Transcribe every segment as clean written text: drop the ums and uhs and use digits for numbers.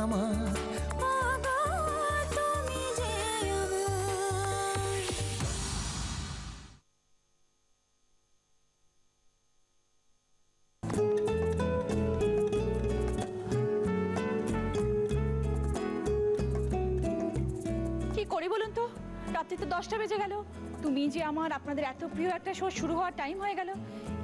আমার। কি করি বলুন তো, রাত্রি তো 10টা বেজে গেল। তুমি যে আমার, আপনাদের এত প্রিয় একটা শো শুরু হওয়ার টাইম হয়ে গেল,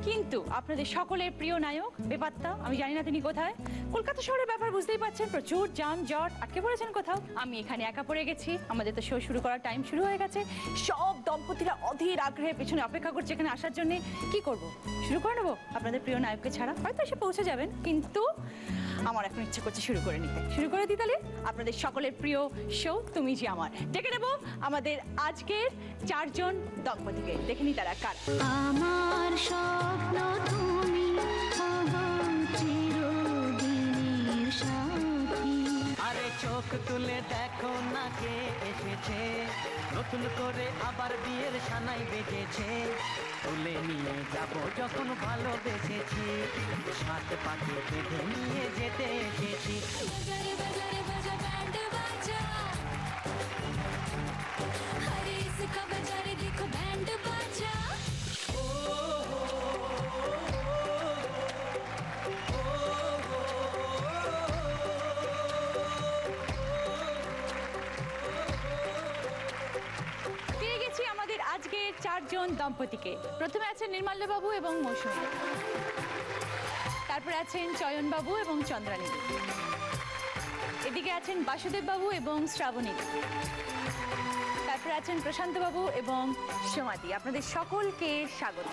কিন্তু আপনাদের সকলের প্রিয় নায়ক বেপাত্তা। আমি জানি না তিনি কোথায়। কলকাতা শহরের ব্যাপার বুঝতেই পারছেন, প্রচুর যানজট, আটকে পড়েছেন কোথাও। আমি এখানে একা পড়ে গেছি। আমাদের তো শো শুরু করার টাইম শুরু হয়ে গেছে। সব দম্পতিরা অধীর আগ্রহে পেছনে অপেক্ষা করছে এখানে আসার জন্য। কি করব, শুরু করে নেবো আপনাদের প্রিয় নায়ককে ছাড়া? হয়তো এসে পৌঁছে যাবেন, কিন্তু আমার এখন ইচ্ছে করছে শুরু করে নিতে। শুরু করে দিই তাহলে আপনাদের সকলের প্রিয় শো তুমি যে আমার। ডেকে নেব আমাদের আজকের 4 জন দম্পতিকে। দেখে নি তারা কারা। আমার স্বপ্ন তুমি চিরদিনের সাথী। আরে চোখ তুলে দেখো না কে এসেছে, নতুন করে আবার বিয়ের সানাই বেজেছে। তুলে নিয়ে যাব যখন ভালোবেসেছি, সাত পাকে বেঁধে নিয়ে যেতে এসেছি। বাজারে বাজারে বাজা ব্যান্ড বাজা, আরে ইসকা বাজারে দেখো ব্যান্ড বাজা। পেয়ে গেছি আমাদের আজকের 4 জন দম্পতিকে। প্রথমে আছেন নির্মাল্য বাবু এবং মৌসুমী, তারপরে আছেন চয়ন বাবু এবং চন্দ্রানী, এদিকে আছেন বাসুদেব বাবু এবং শ্রাবণী, তারপরে আছেন প্রশান্ত বাবু এবং সমাধি। আপনাদের সকলকে স্বাগত।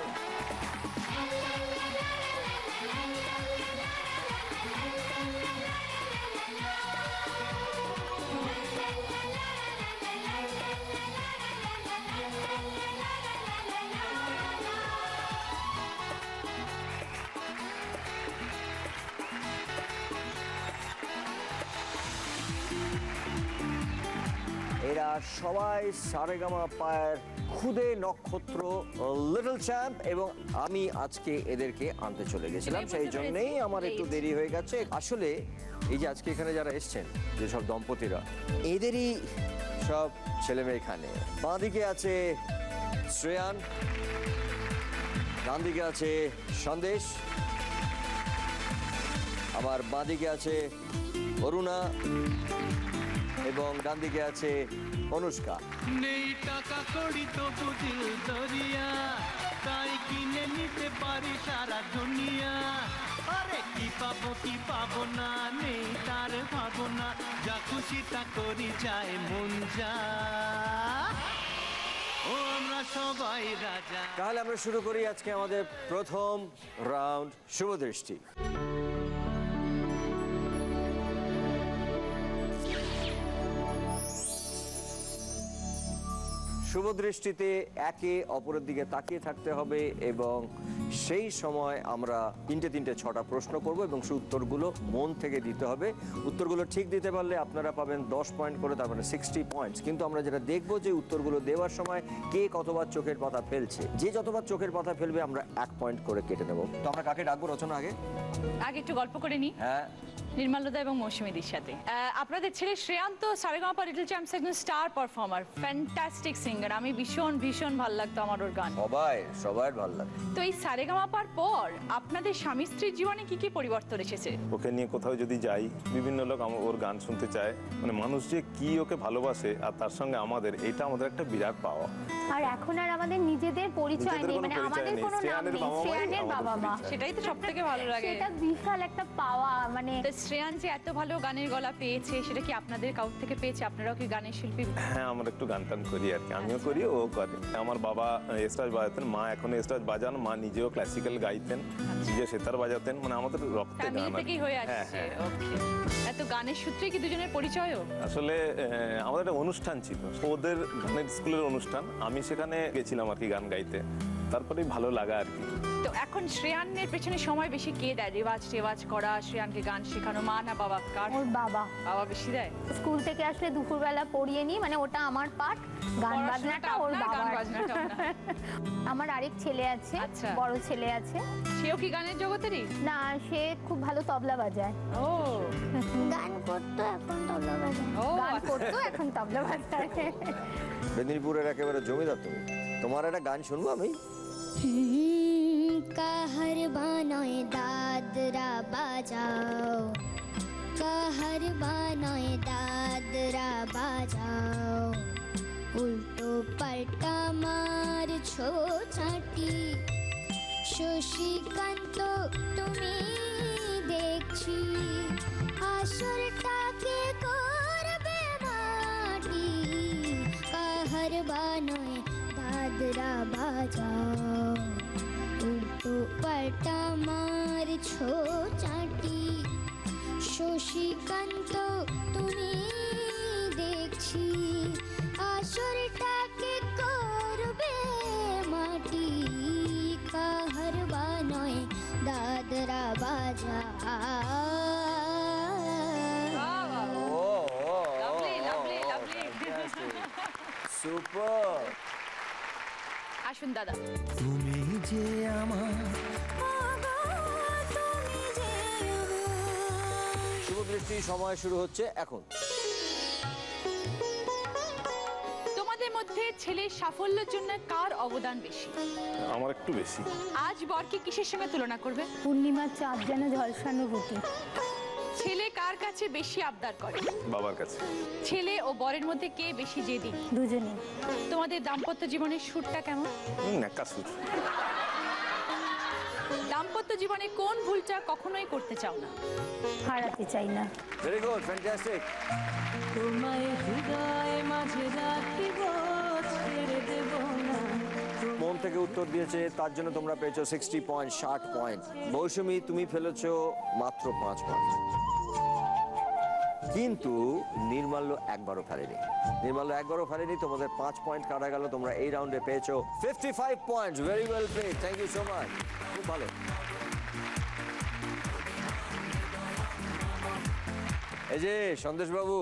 এরা সবাই সারেগামা পায়ের খুদে নক্ষত্র, লিটল চ্যাম্প, এবং আমি আজকে এদেরকে আনতে চলে গেছিলাম, সেই জন্যই আমার একটু দেরি হয়ে গেছে। আসলে এই যে আজকে এখানে যারা এসছেন, যেসব দম্পতিরা, এদেরই সব ছেলে মেয়ে এখানে। বাঁদিকে আছে শ্রেয়ান, ডান দিকে আছে সন্দেশ, আমার বাঁদিকে আছে অরুণা, এবং ডান দিকে আছে অনুষ্কা। নেই টাকা কড়ি তো বুঝিল দরিয়া, তাই কিনে নিতে পারি সারা দুনিয়া। আরে কি পাবো না, নেই তার ভাবনা, যা খুশি তা করি যায় মন যা। ও আমরা সবাই রাজা। তাহলে আমরা শুরু করি আজকে আমাদের প্রথম রাউন্ড, শুভদৃষ্টি। শুভদৃষ্টিতে একে অপরের দিকে তাকিয়ে থাকতে হবে এবং সেই সময় আমরা তিনটে 6টা প্রশ্ন করব এবং সেই উত্তরগুলো মন থেকে দিতে হবে। উত্তরগুলো ঠিক দিতে পারলে আপনারা পাবেন 10 পয়েন্ট করে, তার মানে 60 পয়েন্টস। কিন্তু আমরা যেটা দেখবো যে উত্তরগুলো দেওয়ার সময় কে কতবার চোখের পাতা ফেলছে। যে যতবার চোখের পাতা ফেলবে আমরা 1 পয়েন্ট করে কেটে নেব। তো আমরা কাকে ডাকবো রচনা? আগে একটু গল্প করে নিই। হ্যাঁ, নির্মাল্যদা এবং মৌসুমীদির সাথে। আপনাদের ছেলে শ্রেয়ান্ত সারেগামাপা লিটল চ্যাম্পস একজন স্টার পারফর্মার, ফ্যান্টাস্টিক সিঙ্গার। আমি ভীষণ ভালো লাগতো আমার ওর গান। সবাই ভালো লাগে। তো এই সারেগামাপার পর আপনাদের স্বামী স্ত্রীর জীবনে কি কি পরিবর্তন এসেছে? ওকে নিয়ে কোথাও যদি যাই, বিভিন্ন লোক ওর গান শুনতে চায়। মানে মানুষ যে কি ওকে ভালোবাসে, আর তার সঙ্গে আমাদের, এটা আমাদের একটা বিরাট পাওয়া। আর এখন আর আমাদের নিজেদের পরিচয় নেই, মানে আমাদের কোনো নাম নেই, শ্রেয়ানের বাবা মা। সেটাই তো সবথেকে ভালো লাগে। সেটা বিশাল একটা পাওয়া। মানে শ্রেয়ান যে এত ভালো গানের গলা পেয়েছে, সেটা কি আপনাদের কাউ থেকে পেয়েছে? আপনারাও কি গানের শিল্পী? হ্যাঁ, আমরা একটু গান টান করি আর কি। আমিও করি, ও করে। আমার বাবা এস্ট্রাজ বাজাতেন, মা এখনো এস্ট্রাজ বাজান, মা নিজেও ক্লাসিক্যাল গাইতেন, নিজে সেতার বাজাতেন। মানে আমাদের রক্তে গান থেকেই হয়ে আসছে। ওকে, এত গানের সূত্রে কি দুজনের পরিচয়ও? আসলে আমাদের একটা অনুষ্ঠান ছিল, ওদের গানের স্কুলের অনুষ্ঠান। আমি সেখানে গেছিলাম আর কি গান গাইতে। তারপরেই ভালো লাগা আর কি। তো এখন শ্রেয়ানের পেছনে সময় বেশি কে দেয়? রেওয়াজ করা, শ্রেয়ানকে গান শেখানো, মা না বাবা? কার? ওর বাবা। বাবা বেশি দেয়? স্কুল থেকে আসলে দুপুরবেলা পড়িয়ে নিই, মানে ওটা আমার পাঠ, গান বাজনাটা ওর বাবার। আমার আরেক ছেলে আছে, আচ্ছা। বড় ছেলে আছে। সেও কি গানের জগতেরই? না, সে খুব ভালো তবলা বাজায়। ও গান করতো, এখন তবলা বাজায়। ও, গান করতো, এখন তবলা বাজায়। মেদিনীপুরের একেবারে জমিদার তুমি। তোমার একটা গান শুনবো আমি। कहर बनाए दादरा बाजाओ, कहर बनाए दादरा बाजाओ, उल्टो पलटा मार छो चाटी, शशिकांत তুমি দেখছি, আসরটাকে করবে মাটি, कहर बनाए दादरा बाजाओ, उल्टो पलटा मार छो चाटी, शशिकांत তুমি দেখছি, আসরটাকে করবে মাটি, कहर बनाए दादरा बाजा। সুপার। আসুন দাদা। তুমি যে আমার শুভ দৃষ্টি সময় শুরু হচ্ছে এখন। তোমাদের মধ্যে ছেলের সাফল্যের জন্য কার অবদান বেশি? আমার একটু বেশি। আজ বরকে কিসের সঙ্গে তুলনা করবে? পূর্ণিমার চাঁদ যেন ঝলসানো রুটি। ছেলে কার কাছে বেশি আবদার করে? বাবার কাছে। ছেলে ও বরের মধ্যে কে বেশি জেদি? দুজনে। তোমাদের দাম্পত্য জীবনের সুরটা কেমন? ন্যাকা সুর। দাম্পত্য জীবনে কোন ভুলটা কখনোই করতে চাও না? হারাতে চাই না। Very good, fantastic. তোমায় হৃদয় মাঝে রাখিব, ছেড়ে দেব না। মন থেকে উত্তর দিয়েছে, তার জন্য তোমরা পেয়েছো 60 পয়েন্ট, 60 পয়েন্ট। মৌসুমী তুমি ফেলেছো মাত্র 5 পয়েন্ট, কিন্তু নির্মাল্য একবারও ফেলেনি। নির্মাল্য একবারও ফেলেনি, তোমাদের 5 পয়েন্ট কাটা গেল। তোমরা এই রাউন্ডে পেয়েছো 55 point. Very well played, thank you so much, খুব ভালো। এই যে সন্দেশ বাবু,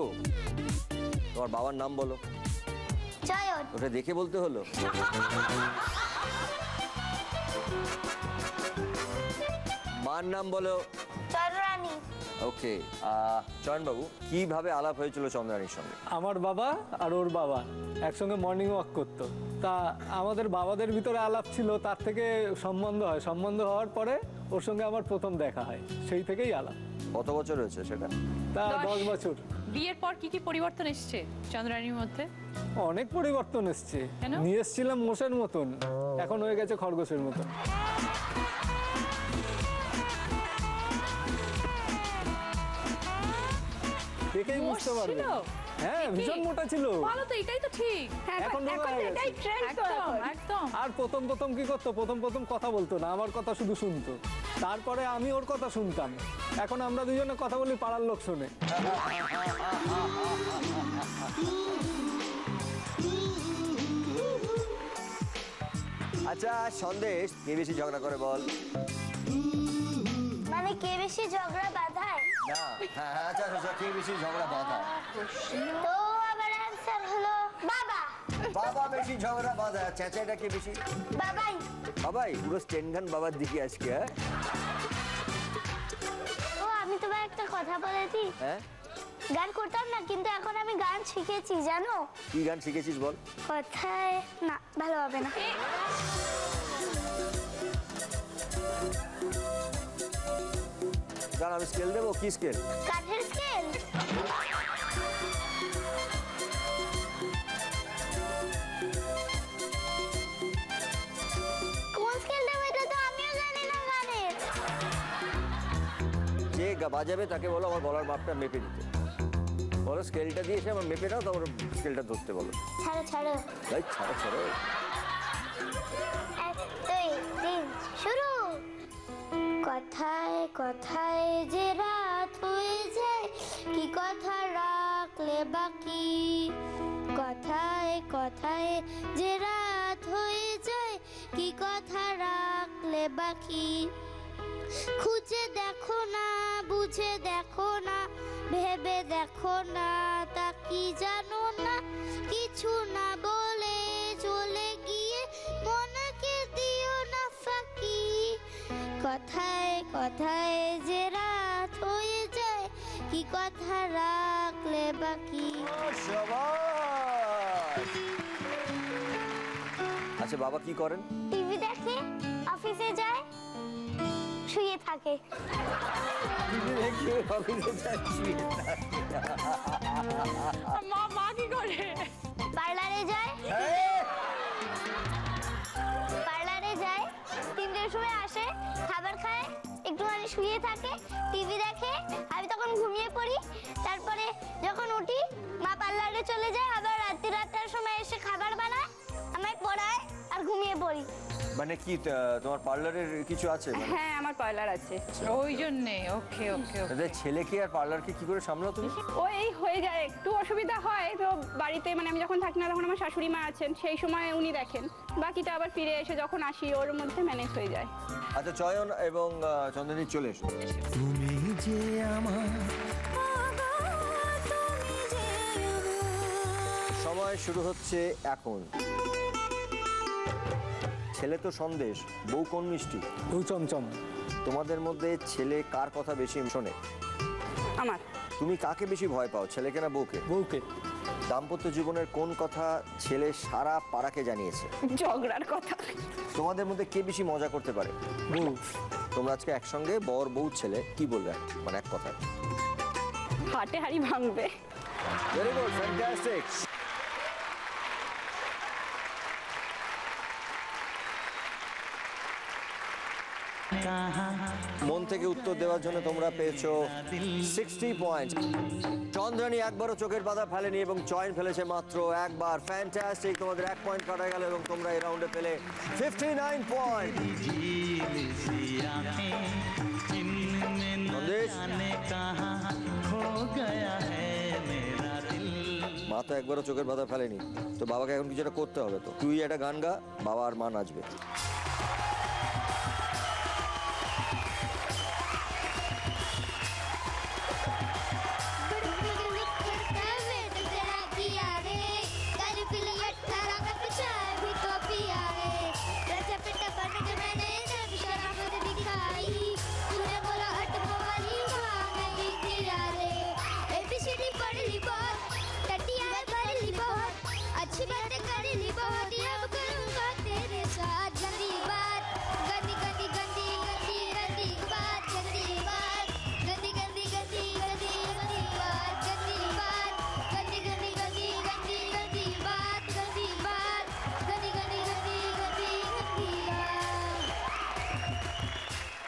তোমার বাবার নাম বলো। জয়ন। ওটা দেখে বলতে হলো। মার নাম বলো। চন্দ্রানী। ওকে, চয়ন বাবু, কিভাবে আলাপ হয়েছিল চন্দ্রানীর সঙ্গে? আমার বাবা আর ওর বাবা একসঙ্গে মর্নিং ওয়াক করতো, তা আমাদের বাবাদের ভিতরে আলাপ ছিল, তার থেকে সম্বন্ধ হয়। সম্বন্ধ হওয়ার পরে ওর সঙ্গে আমার প্রথম দেখা হয়, সেই থেকেই আলাপ। কত বছর হয়েছে সেটা? তা 10 বছর। বিয়ের পর কি কি পরিবর্তন এসেছে চন্দ্রানীর মধ্যে? অনেক পরিবর্তন এসছে। কেন? নিয়ে এসেছিলাম মোষের মতন, এখন হয়ে গেছে খরগোশের মতন। দেখেই বুঝতে পারবে। হ্যাঁ, ভীষণ মোটা ছিল। ভালো তো, এটাই তো ঠিক। এখন এটাই ট্রেন্ড তো একদম। আর প্রথম কি করতো, প্রথম কথা বলতো না, আমার কথা শুধু শুনতো। তারপরে আমি ওর কথা শুনতাম। এখন আমরা দুজনে কথা বলি, পাড়ার লোক শোনে। আচ্ছা সন্দেশ, কে বেশি ঝগড়া করে বল? মানে কে বেশি ঝগড়া বাঁধায়? না, হ্যাঁ আচ্ছা, কে বেশি ঝগড়া বাঁধায়? তো আবার অ্যান্সার হলো বাবা। বাবা বেশি ঝগড়া বাঁধায়। চেঁচাইটা কে বেশি? বাবাই। বাবাই? পুরো স্টেনগান বাবার দিকে আজকে। ও, আমি তোমার একটা কথা বলেছি। হ্যাঁ, গান করতাম না, কিন্তু এখন আমি গান শিখেছি, জানো? কি গান শিখেছিস বল? কথায় না, ভালো হবে না। গান আমি স্কেল দেবো। কি স্কেল? কাঠের স্কেল। কোন স্কেল দেবো এটা তো আমিও জানি না গানের। যে বাজাবে তাকে বলো আমার গলার মাপটা মেপে দিতে বলো। স্কেলটা দিয়ে এসে আমার মেপে দাও, তারপর স্কেলটা ধরতে বলো। ছাড়ো ছাড়ো। এই ছাড়ো। 1 2 3 শুরু। কথায় কথায় যে রাত হয়ে যায়, কি কথা রাখলে বাকি, কথায় কথায় যে রাত হয়ে যায়, কি কথা রাখলে বাকি খুঁজে দেখো না বুঝে দেখো না ভেবে দেখো না তা কি জানো না কিছু না বলে চলে গিয়ে মনকে দিও না ফাঁকি কথায় কথায় যে রাত হয়ে যায় কি কথা রাখলে বাকি। আচ্ছা, বাবা কি করেন? টিভি দেখে, অফিসে যায়, শুয়ে থাকে। মা কি করে? পার্লারে যায়, পার্লারে যায়, 3টের সময় আসে, খাবার খায়, একটুখানি শুয়ে থাকে, টিভি দেখে, আমি তখন ঘুমিয়ে পড়ি। তারপরে যখন উঠি মা পার্লারে চলে যায়, আবার রাত্রি 8টার সময় এসে খাবার বানায়, আমায় পড়ায় আর ঘুমিয়ে পড়ি। মানে কি তোমার পার্লারের কিছু আছে? হ্যাঁ, আমার পার্লার আছে, ওই জন্যে। ওকে ওকে ওকে। ছেলেকে আর পার্লারকে কি করে সামলাও তুমি? ওই হয়ে যায়, একটু অসুবিধা হয় তো বাড়িতে, মানে আমি যখন থাকি না তখন আমার শাশুড়ি মা আছেন, সেই সময় উনি দেখেন, বাকিটা আবার ফিরে এসে যখন আসি ওর মধ্যে ম্যানেজ হয়ে যায়। আচ্ছা, চয়ন এবং চন্দনী চলে এসো। তুমি যে আমার সময় শুরু হচ্ছে এখন। ছেলে তো সন্দেশ, বউ কোন মিষ্টি? বউ চমচম। তোমাদের মধ্যে ছেলে কার কথা বেশি শোনে? আমার। তুমি কাকে বেশি ভয় পাও, ছেলেকে না বউকে? বউকে। দাম্পত্য জীবনের কোন কথা ছেলে সারা পাড়াকে জানিয়েছে? ঝগড়ার কথা। তোমাদের মধ্যে কে বেশি মজা করতে পারে? বউ। তোমরা আজকে একসঙ্গে বর বউ ছেলে কি বলবে, মানে এক কথায়? হাটে হাড়ি ভাঙবে। Very good, fantastic. মন থেকে উত্তর দেওয়ার জন্য তোমরা পেয়েছো 60 পয়েন্ট। চন্দ্রানী একবারও চোখের বাধা ফেলেনি এবং চয়ন ফেলেছে মাত্র একবার। ফ্যান্টাস্টিক, তোমাদের 1 পয়েন্ট কাটা গেল এবং তোমরা এই রাউন্ডে পেলে 59 পয়েন্ট। মা তো একবারও চোখের বাধা ফেলেনি, তো বাবাকে এখন কিছু একটা করতে হবে। তো তুই একটা গান গা, বাবা আর মা নাচবে।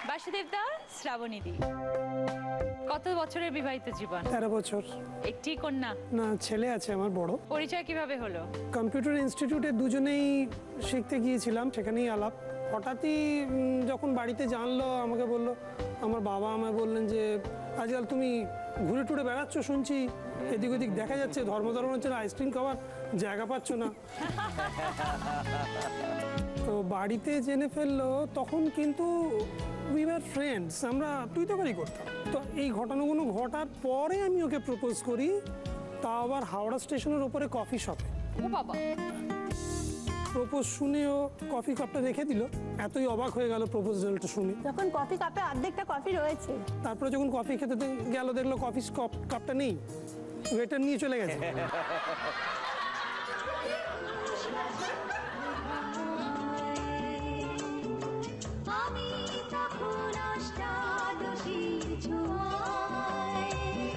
বাসুদেবদা, শ্রাবণীদি, কত বছরের বিবাহিত জীবন? 13 বছর। একটি কন্যা? না, ছেলে আছে আমার বড়। পরিচয় কিভাবে হলো? কম্পিউটার ইনস্টিটিউটে দুজনেই শিখতে গিয়েছিলাম, সেখানেই আলাপ। হঠাৎই যখন বাড়িতে জানলো, আমাকে বললো, আমার বাবা আমায় বললেন যে আজকাল তুমি ঘুরে টুরে বেড়াচ্ছ, শুনছি এদিক ওদিক দেখা যাচ্ছে, ধর্ম হচ্ছে আইসক্রিম খাওয়ার জায়গা পাচ্ছ না। তো বাড়িতে জেনে ফেললো, তখন কিন্তু উই ওয়ার ফ্রেন্ডস, আমরা তুই তো করেই করতাম। তো এই ঘটনাগুলো ঘটার পরে আমি ওকে প্রপোজ করি, তা আবার হাওড়া স্টেশনের ওপরে কফি শপে। ও বাবা! প্রপোজ শুনে ও কফি কাপটা রেখে দিল, এতই অবাক হয়ে গেল প্রপোজালটা শুনে। যখন কফি কাপে অর্ধেকটা কফি রয়েছে, তারপরে যখন কফি খেতে গেল, দেখলো কফি কাপটা নেই, ওয়েটার নিয়ে চলে গেছে।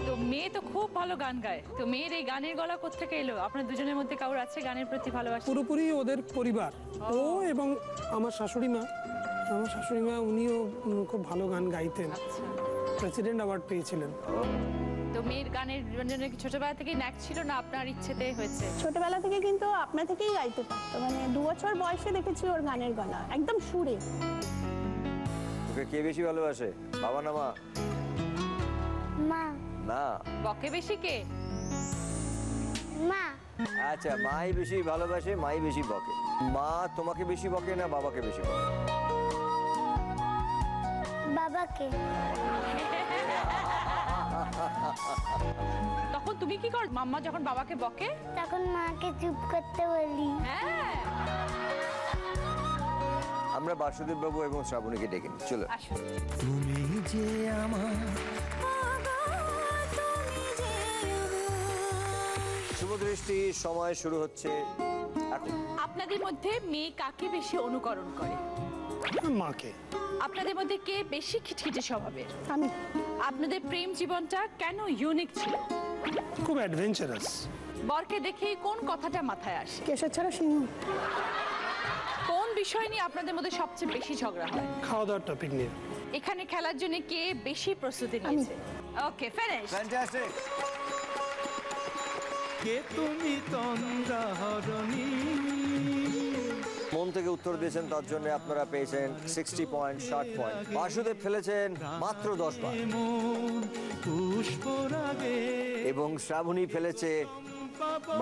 তো মেয়ে তো খুব ভালো গান গায়, তো মেয়ের এই গানের গলা কোত্থেকে এলো? আপনার দুজনের মধ্যে কারোর আছে গানের প্রতি ভালোবাসা? পুরোপুরি ওদের পরিবার, ও এবং আমার শাশুড়ি মা। উনিও খুব ভালো গান গাইতেন, প্রেসিডেন্ট অ্যাওয়ার্ড পেয়েছিলেন। তো মেয়ের গানের জন্য কি ছোটবেলা থেকেই ন্যাক ছিল, না আপনার ইচ্ছেতে হয়েছে? ছোটবেলা থেকে কিন্তু আপনা থেকেই গাইতে পারতো, মানে 2 বছর বয়সে দেখেছি ওর গানের গলা একদম সুরে। তোকে কে বেশি ভালোবাসে, বাবা না মা? মা। না, বকে বেশি কে? মা। আচ্ছা, মাই বেশি ভালোবাসে, মাই বেশি বকে। মা তোমাকে বেশি বকে না বাবাকে বেশি বকে? বাবাকে। তখন তুমি কি কর মাম্মা যখন বাবাকে বকে? তখন মাকে চুপ করতে বলি। হ্যাঁ, আমরা বাসুদেব বাবু এবং শ্রাবণীকে ডেকে নিই, চলো। আসুন। তুমি যে আমার শুভ দৃষ্টি, সময় শুরু হচ্ছে এখন। আপনাদের মধ্যে মেয়ে কাকে বেশি অনুকরণ করে? মাকে। আপনাদের মধ্যে কে বেশি খিটখিটে স্বভাবের? আমি। আপনাদের প্রেম জীবনটা কেন ইউনিক ছিল? খুব অ্যাডভেঞ্চারাস। বরকে দেখেই কোন কথাটা মাথায় আসে? কেশর ছাড়া সিংহ। কোন বিষয় নিয়ে আপনাদের মধ্যে সবচেয়ে বেশি ঝগড়া হয়? খাওয়া দাওয়ার টপিক নিয়ে। এখানে খেলার জন্য কে বেশি প্রস্তুতি নিয়েছে? ওকে, ফিনিশ। ফ্যান্টাস্টিক। কে তুমি তন্দ্রা হরণী। মন থেকে উত্তর দিয়েছেন, তার জন্য আপনারা পেয়েছেন 60 পয়েন্ট, 60 পয়েন্ট। বাসুদেব ফেলেছেন মাত্র 10 বার এবং শ্রাবণী ফেলেছে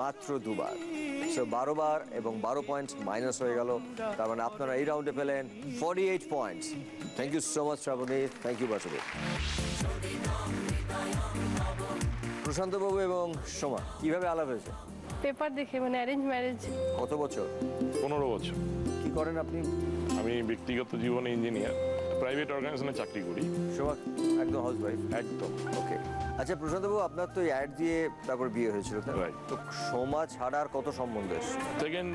মাত্র 2 বার। 12 বার এবং 12 পয়েন্ট মাইনাস হয়ে গেল। তার মানে আপনারা এই রাউন্ডে পেলেন 48 points. Thank you so much Shrabani, thank you Basudeb. Prashanta babu এবং সোমা, কিভাবে আলাপ হয়েছে? পেপার দেখে, মানে অ্যারেঞ্জ ম্যারেজ। কত বছর? 15 বছর। কি করেন আপনি? আমি ব্যক্তিগত জীবনে ইঞ্জিনিয়ার, প্রাইভেট অর্গানাইজেশনে চাকরি করি। সোমা একদম হাউস ওয়াইফ? একদম। ওকে। আচ্ছা প্রশান্ত বাবু, আপনার তো অ্যাড দিয়ে তারপর বিয়ে হয়েছিল, তাই না? Right. তো সোমা ছাড়ার কত সম্বন্ধ এসছে? সেকেন্ড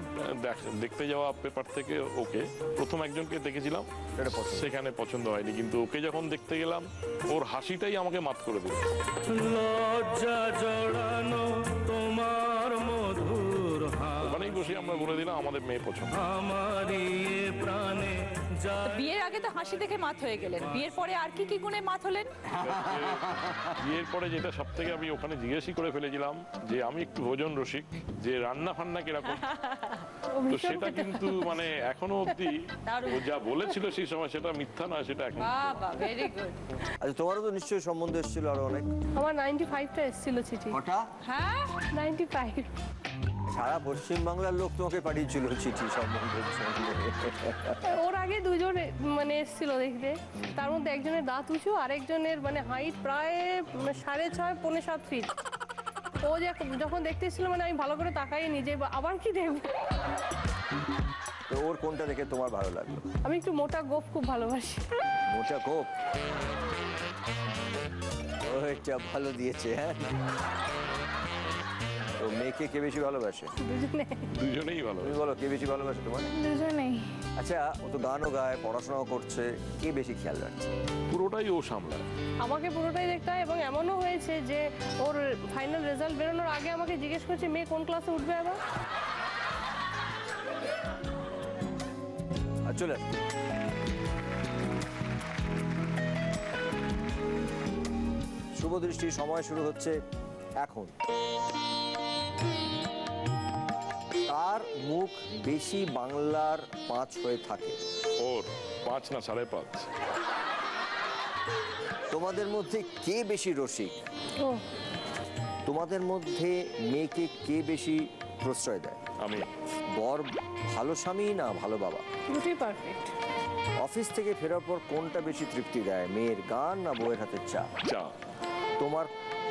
দেখতে যাওয়া পেপার থেকে ওকে প্রথম একজনকে দেখেছিলাম, এটা পছন্দ। সেখানে পছন্দ হয়নি, কিন্তু ওকে যখন দেখতে গেলাম ওর হাসিটাই আমাকে মাত করে দিল। লজ্জা জড়ানো তোমার মধুর ওখানেই বসে আমরা বলে দিলাম আমাদের মেয়ে পছন্দ। আমারই প্রাণে বিয়ের আগে তো হাসি দেখে মাত হয়ে গেলেন, বিয়ের পরে আর কি কি গুণে মাত হলেন? বিয়ের পরে যেটা সব থেকে আমি ওখানে জিজ্ঞেসই করে ফেলেছিলাম যে আমি একটু ভোজন রসিক, যে রান্না ফান্না কিরকম। তো সেটা কিন্তু মানে এখনো অব্দি ও যা বলেছিল সেই সময় সেটা মিথ্যা নয়, সেটা এখন। বাবা, ভেরি গুড। আচ্ছা তোমারও তো নিশ্চয়ই সম্বন্ধ এসেছিল আরো অনেক? আমার 95টা এসেছিল চিঠি। কটা? হ্যাঁ, 95। সারা পশ্চিম বাংলার লোক তোমাকে পাঠিয়েছিল চিঠি সম্বন্ধের জন্য। ওর আগে দুজন মানে এসেছিল দেখতে, তার মধ্যে একজনের দাঁত উঁচু, আরেকজনের মানে হাইট প্রায় 6.5 পৌনে 7 ফিট। ও যখন দেখতে এসেছিল মানে আমি ভালো করে তাকাই নিজে, আবার কি দেখবো। তো ওর কোনটা দেখে তোমার ভালো লাগলো? আমি একটু মোটা গোফ খুব ভালোবাসি। মোটা কোপ? ওইটা ভালো দিয়েছে। হ্যাঁ, তো মেয়েকে কে বেশি ভালোবাসে? দুজনেই ভালো। তুমি বলো, কে বেশি ভালোবাসে তোমার? দুজনেই। আচ্ছা, ও তো গানও গায়, পড়াশোনাও করছে, কে বেশি খেয়াল রাখছে? পুরোটাই ও সামলায়। আমাকে পুরোটাই দেখতে হয়, এবং এমনও হয়েছে যে ওর ফাইনাল রেজাল্ট বেরোনোর আগে আমাকে জিজ্ঞেস করছে মেয়ে কোন ক্লাসে উঠবে আবার। আর চলে আসুন। শুভ দৃষ্টি, সময় শুরু হচ্ছে এখন। তার মুখ বেশি বাংলার 5 হয়ে থাকে? ওর 5 না 5.5। তোমাদের মধ্যে কে বেশি রসিক? ও, তোমাদের মধ্যে মেয়েকে কে বেশি প্রশ্রয় দেয়? আমি। বর ভালো স্বামী না ভালো বাবা? দুটোই পারফেক্ট। অফিস থেকে ফেরার পর কোনটা বেশি তৃপ্তি দেয়, মেয়ের গান না বউয়ের হাতের চা? চা। তোমার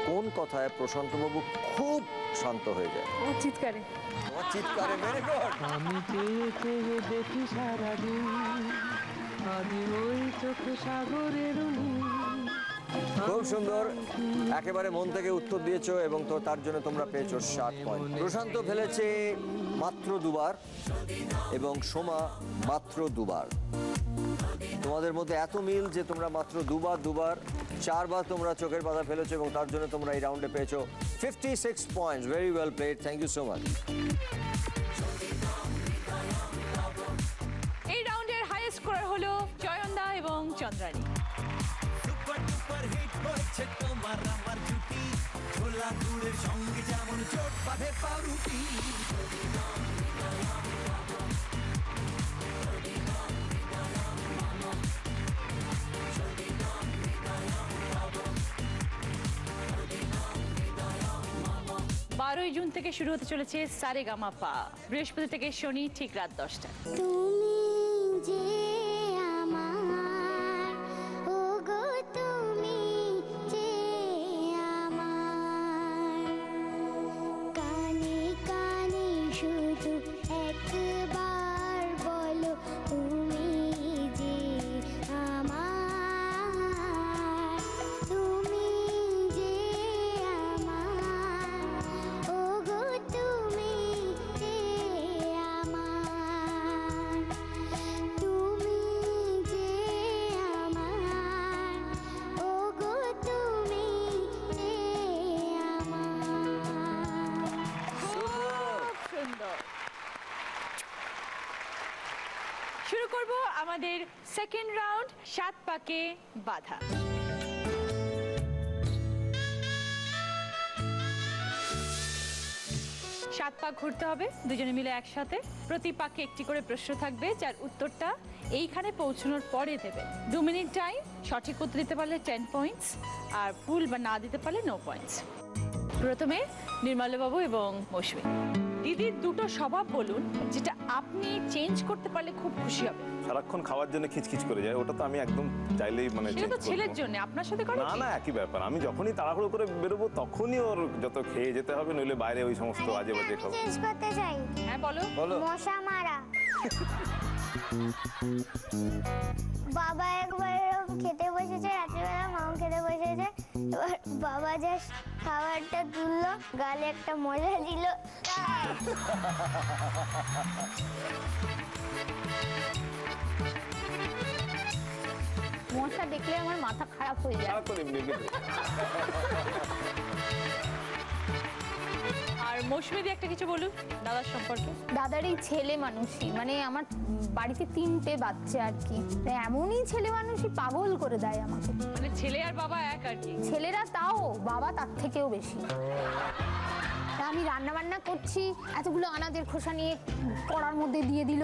কোন কথায় প্রশান্তবাবু খুব শান্ত হয়ে যায়? ও চিৎকারে। তোমার চিৎকারে? Very good. আমি চেয়ে দেখি সারাদিন, আমি ওই চোখে সাগরের খুব সুন্দর, একেবারে মন থেকে উত্তর দিয়েছো এবং তো তার জন্য তোমরা পেয়েছো 60 পয়েন্ট। প্রশান্ত ফেলেছে মাত্র 2 বার এবং সোমা মাত্র 2 বার। তোমাদের মধ্যে এত মিল যে তোমরা মাত্র 2 বার 4 বার তোমরা চোখের পাতা ফেলেছো এবং তার জন্য তোমরা এই রাউন্ডে পেয়েছো 56 points. Very well played, thank you so much. এই রাউন্ডের হাইয়েস্ট স্কোরার হলো জয়ন্দা এবং চন্দ্রানী। সুপার ডুপার হিট হয়েছে তোমার আমার জুটি, ছোলা গুড়ের সঙ্গে যেমন চোট বাঁধে পাউরুটি। 12ই জুন থেকে শুরু হতে চলেছে সারেগামাপা, বৃহস্পতি থেকে শনি ঠিক রাত 10টায়। তুমি যে আমার, ওগো তুমি যে আমার, কানে কানে শুধু একবার বলো তুমি যে আমার, তুমি যে আমার, ওগো তুমি যে আমার, তুমি যে আমার, ওগো তুমি যে আমার। খুব সুন্দর। শুরু করব আমাদের সেকেন্ড রাউন্ড, 7 পাকে বাধা। 7 পাক ঘুরতে হবে দুজনে মিলে একসাথে। প্রতি পাকে একটি করে প্রশ্ন থাকবে, যার উত্তরটা এইখানে পৌঁছানোর পরে দেবে। 2 মিনিট টাইম, সঠিক উত্তর দিতে পারলে 10 পয়েন্টস, আর ভুল বা না দিতে পারলে নো পয়েন্টস। প্রথমে নির্মলবাবু এবং মৌসুমী। দিদির দুটো স্বভাব বলুন যেটা আপনি চেঞ্জ করতে পারলে খুব খুশি হবে। সারাক্ষণ খাওয়ার জন্য খিচখিচ করে যায়, ওটা তো আমি একদম চাইলেই মানে সেটা চেঞ্জ তো করব। ছেলের জন্য, আপনার সাথে করে না না, একই ব্যাপার। আমি যখনই তাড়াহুড়ো করে বেরোবো তখনই ওর যত খেয়ে যেতে হবে, নইলে বাইরে ওই সমস্ত আজে বাজে খাবো। চেঞ্জ করতে চাই। হ্যাঁ বলো। বলো। মশা মারা। বাবা একবার এরকম খেতে বসেছে, রাত্রিবেলা মাও খেতে বসেছে, এবার বাবা যা খাবারটা তুললো, গালে একটা মজা দিল। মশা দেখলে আমার মাথা খারাপ হয়ে যায়। সারাক্ষণ এমনি এমনি খাই। আর মৌসুমী একটা কিছু বলুন দাদার সম্পর্কে। দাদার এই ছেলে মানুষই, মানে আমার বাড়িতে 3টে বাচ্চা আর কি, এমনই ছেলে মানুষই পাগল করে দেয় আমাকে। মানে ছেলে আর বাবা এক আর কি। ছেলেরা তাও, বাবা তার থেকেও বেশি। তা আমি রান্না বান্না করছি, এতগুলো আনাজের খোসা নিয়ে কড়ার মধ্যে দিয়ে দিল।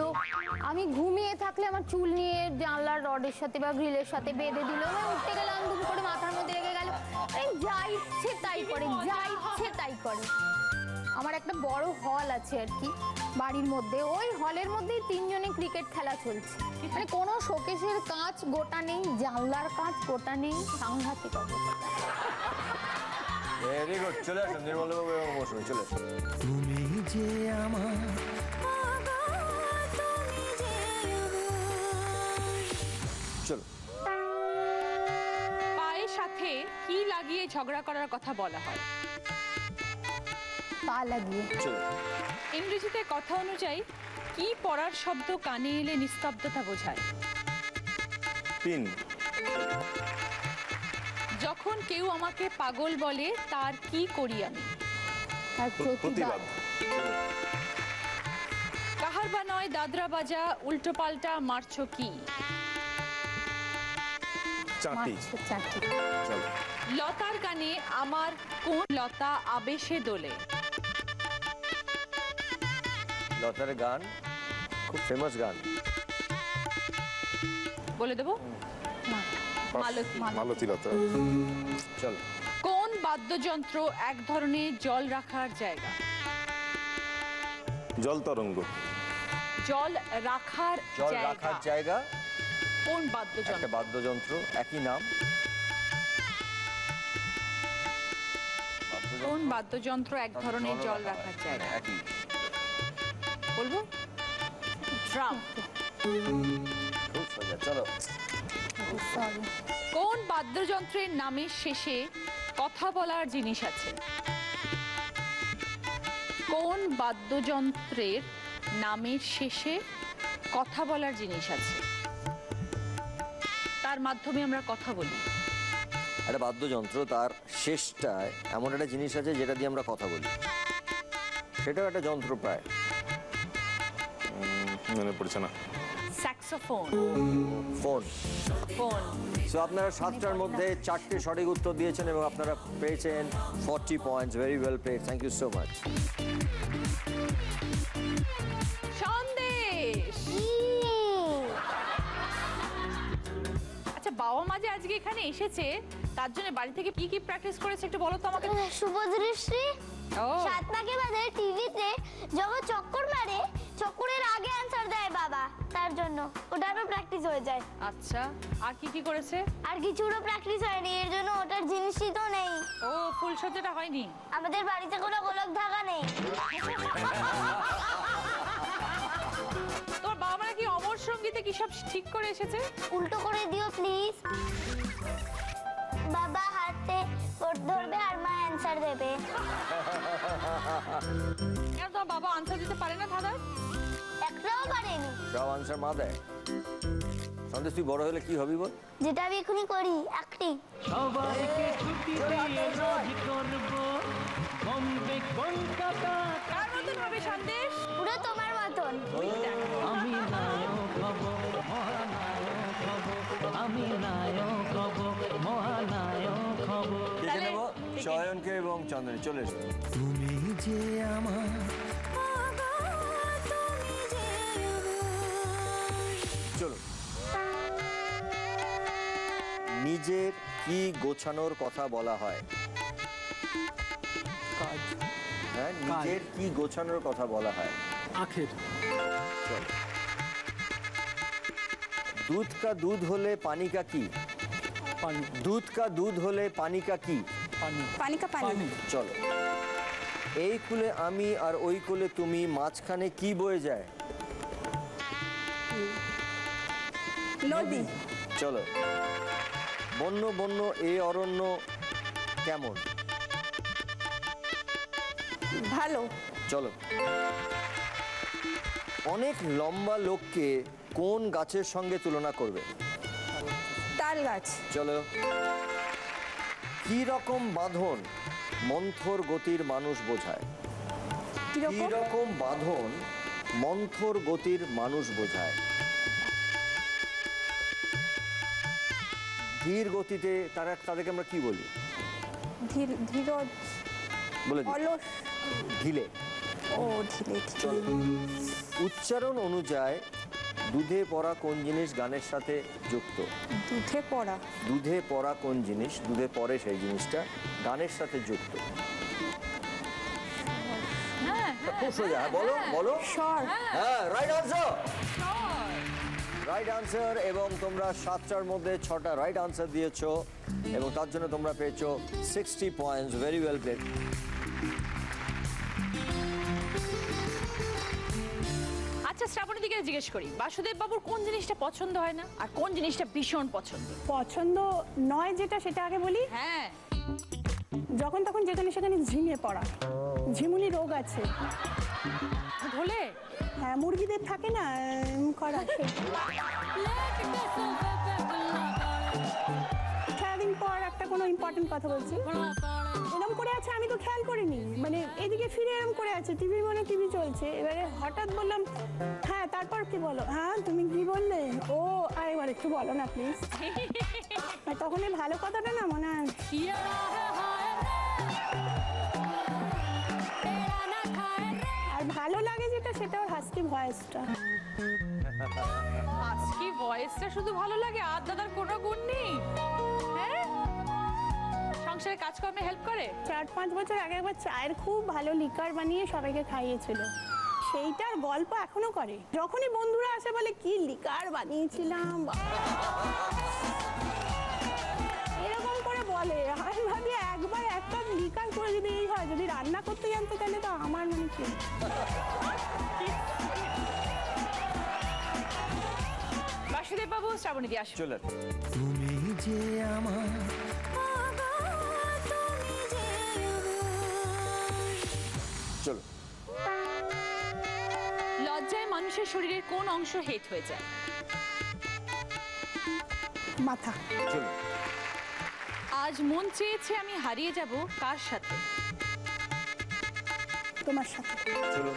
আমি ঘুমিয়ে থাকলে আমার চুল নিয়ে জানলার রডের সাথে বা গ্রিলের সাথে বেঁধে দিল। আমি উঠতে গেলাম, দুপুর করে মাথার মধ্যে লেগে গেল। যা ইচ্ছে তাই করে, যা ইচ্ছে তাই করে। আমার একটা বড় হল আছে আর কি বাড়ির মধ্যে, ওই হলের মধ্যেই 3 জনে ক্রিকেট খেলা চলছে। মানে কোনো শোকেসের কাঁচ গোটা নেই, জানলার কাঁচ গোটা নেই, সাংঘাতিক অবস্থা। ভেরি গুড, চলে আসুন নির্মলবাবু এবং মৌসুমী, চলে আসুন। তুমি যে আমার, চলো। পায়ের সাথে কি লাগিয়ে ঝগড়া করার কথা বলা হয়? পা লাগিয়ে। চলো। ইংরেজিতে কথা অনুযায়ী কি পড়ার শব্দ কানে এলে নিস্তব্ধতা বোঝায়? পিন। যখন কেউ আমাকে পাগল বলে তার কি করি আমি? তার প্রতিবাদ। কাহার বা নয় দাদরা বাজা, উল্টো পাল্টা মারছো কি? চাটি। চাটি। চলো। লতার গানে আমার কোন লতা আবেশে দোলে? লতার গান, খুব ফেমাস গান। বলে দেবো? মালতী। মালতী লতা। চলো। কোন বাদ্যযন্ত্র এক ধরনের জল রাখার জায়গা? জল তরঙ্গ। জল রাখার জল রাখার জায়গা কোন বাদ্যযন্ত্র? একটা বাদ্যযন্ত্র, একই নাম। কোন বাদ্যযন্ত্র এক ধরনের জল রাখার জায়গা? একই। বলবো? ড্রাম। খুব সোজা, চলো। কোন বাদ্যযন্ত্রের নামের শেষে কথা বলার জিনিস আছে? কোন বাদ্যযন্ত্রের নামের শেষে কথা বলার জিনিস আছে, তার মাধ্যমে আমরা কথা বলি? একটা বাদ্যযন্ত্র, তার শেষটায় এমন একটা জিনিস আছে যেটা দিয়ে আমরা কথা বলি, সেটাও একটা যন্ত্র প্রায়। মনে পড়ছে না। স্যাক্সোফোন। ফোন। ফোন। সো আপনারা 7টার মধ্যে 4টে সঠিক উত্তর দিয়েছেন এবং আপনারা পেয়েছেন 40 points. Very well played, thank you so much. Sandesh. আচ্ছা, বাবা মা যে আজকে এখানে এসেছে তার জন্য বাড়ি থেকে কি কি প্র্যাকটিস করেছে একটু বলো তো আমাকে। শুভদৃষ্টি ও 7 পাকে বাদে টিভিতে যখন চক্কর মারে চক্করের আগে অ্যানসার দেয় বাবা, তার জন্য ওটারও প্র্যাকটিস হয়ে যায়। আচ্ছা, আর কি কি করেছে? আর কিছুরও প্র্যাকটিস হয়নি, এর জন্য ওটার জিনিসই তো নেই। ও ফুলসজ্জাটা হয়নি? আমাদের বাড়িতে কোনো গোলক ধাগা নেই। তোর বাবা কি অমর সঙ্গীতে কি সব ঠিক করে এসেছে? উল্টো করে দিও প্লিজ। বাবা হাতে ধরবে আর মা অ্যানসার দেবে। কেন তোর বাবা আনসার দিতে পারে না দাদা? একটাও পারেনি। সব আনসার মা দেয়। সন্দেশ তুই বড় হলে কি হবি বল? যেটা আমি এখনই করি, অ্যাক্টিং। সবাইকে ছুটি দিয়ে রোজ করব বোম্বে কলকাতা। কার মতন হবে সন্দেশ? পুরো তোমার মতন। আমি নায়ক হব, মহানায়ক হব, আমি নায়ক হব, মহানায়ক হব। দেখে নেব শয়নকে এবং চন্দনী, চলে এসো। তুমি যে আমার চলো। নিজের কি গোছানোর কথা বলা হয়? হ্যাঁ, নিজের কি গোছানোর কথা বলা হয়? আখের। চলো। दूध का दूध होले पानी का की? পানি। दूध का दूध होले पानी का की? পানি। পানি কা পানি। চলো। এই কুলে আমি আর ওই কুলে তুমি, মাঝখানে কি বয়ে যায়? নদী। চলো। বন্য বন্য এই অরণ্য কেমন? ভালো। চলো। অনেক লম্বা লোককে কোন গাছের সঙ্গে তুলনা করবে? তাল গাছ। চলো। কি রকম বাঁধন মন্থর গতির মানুষ বোঝায়? কি রকম বাঁধন মন্থর গতির মানুষ বোঝায়? ধীর গতিতে তাদেরকে আমরা কি বলি? ধীরজ। বলে দিই। অলস। ঢিলে। ও ঢিলে। চলো। উচ্চারণ অনুযায়ী দুধে পড়া কোন জিনিস গানের সাথে যুক্ত? দুধে পড়া। দুধে পড়া কোন জিনিস, দুধে পড়ে সেই জিনিসটা গানের সাথে যুক্ত? খুব সোজা, বলো বলো। স্বর। হ্যাঁ, রাইট আনসার। Right answer. এবং তোমরা 7টার মধ্যে 6টা রাইট আনসার দিয়েছো এবং তার জন্য তোমরা পেয়েছো 60 পয়েন্টস। Very well played. আচ্ছা, শ্রাবণী দিকে জিজ্ঞেস করি, বাসুদেব বাবুর কোন জিনিসটা পছন্দ হয় না আর কোন জিনিসটা ভীষণ পছন্দ? পছন্দ নয় যেটা, সেটা আগে বলি। হ্যাঁ। যখন তখন যেখানে সেখানে ঝিমিয়ে পড়া, ঝিমুনি রোগ আছে। হলে? হ্যাঁ, মুরগিদের থাকে না করা। সারাদিন পর একটা কোনো ইম্পর্টেন্ট কথা বলছি, এরকম করে আছে, আমি তো খেয়াল করিনি, মানে এদিকে ফিরে এরকম করে আছে, টিভির মনে টিভি চলছে, এবারে হঠাৎ বললাম হ্যাঁ, তারপর কি বলো? হ্যাঁ, তুমি কি বললে? ও এবার একটু বলো না প্লিজ। তখন এই ভালো কথাটা না মনে হয়। আর ভালো লাগে যেটা, সেটা ওর হাস্কি ভয়েসটা। হাস্কি ভয়েসটা শুধু ভালো লাগে, আর দাদার কোনো গুণ নেই? হ্যাঁ, সংসারে কাজকর্মে হেল্প করে। 4-5 বছর আগে একবার চায়ের খুব ভালো লিকার বানিয়ে সবাইকে খাইয়েছিল, সেইটার গল্প এখনো করে। যখনই বন্ধুরা আসে বলে কি লিকার বানিয়েছিলাম, এরকম করে বলে। আমি ভাবি একবার একটা লিকার করে যদি এই হয়, যদি রান্না করতে জানতো তাহলে তো আমার মানে কি। বাসুদেব বাবু, শ্রাবণী দিয়ে আসো। চলে। তুমি যে আমার চলো। লজ্জায় মানুষের শরীরের কোন অংশ হেট হয়ে যায়? মাথা। চলো। আজ মন চেয়েছে আমি হারিয়ে যাব কার সাথে? তোমার সাথে। চলো।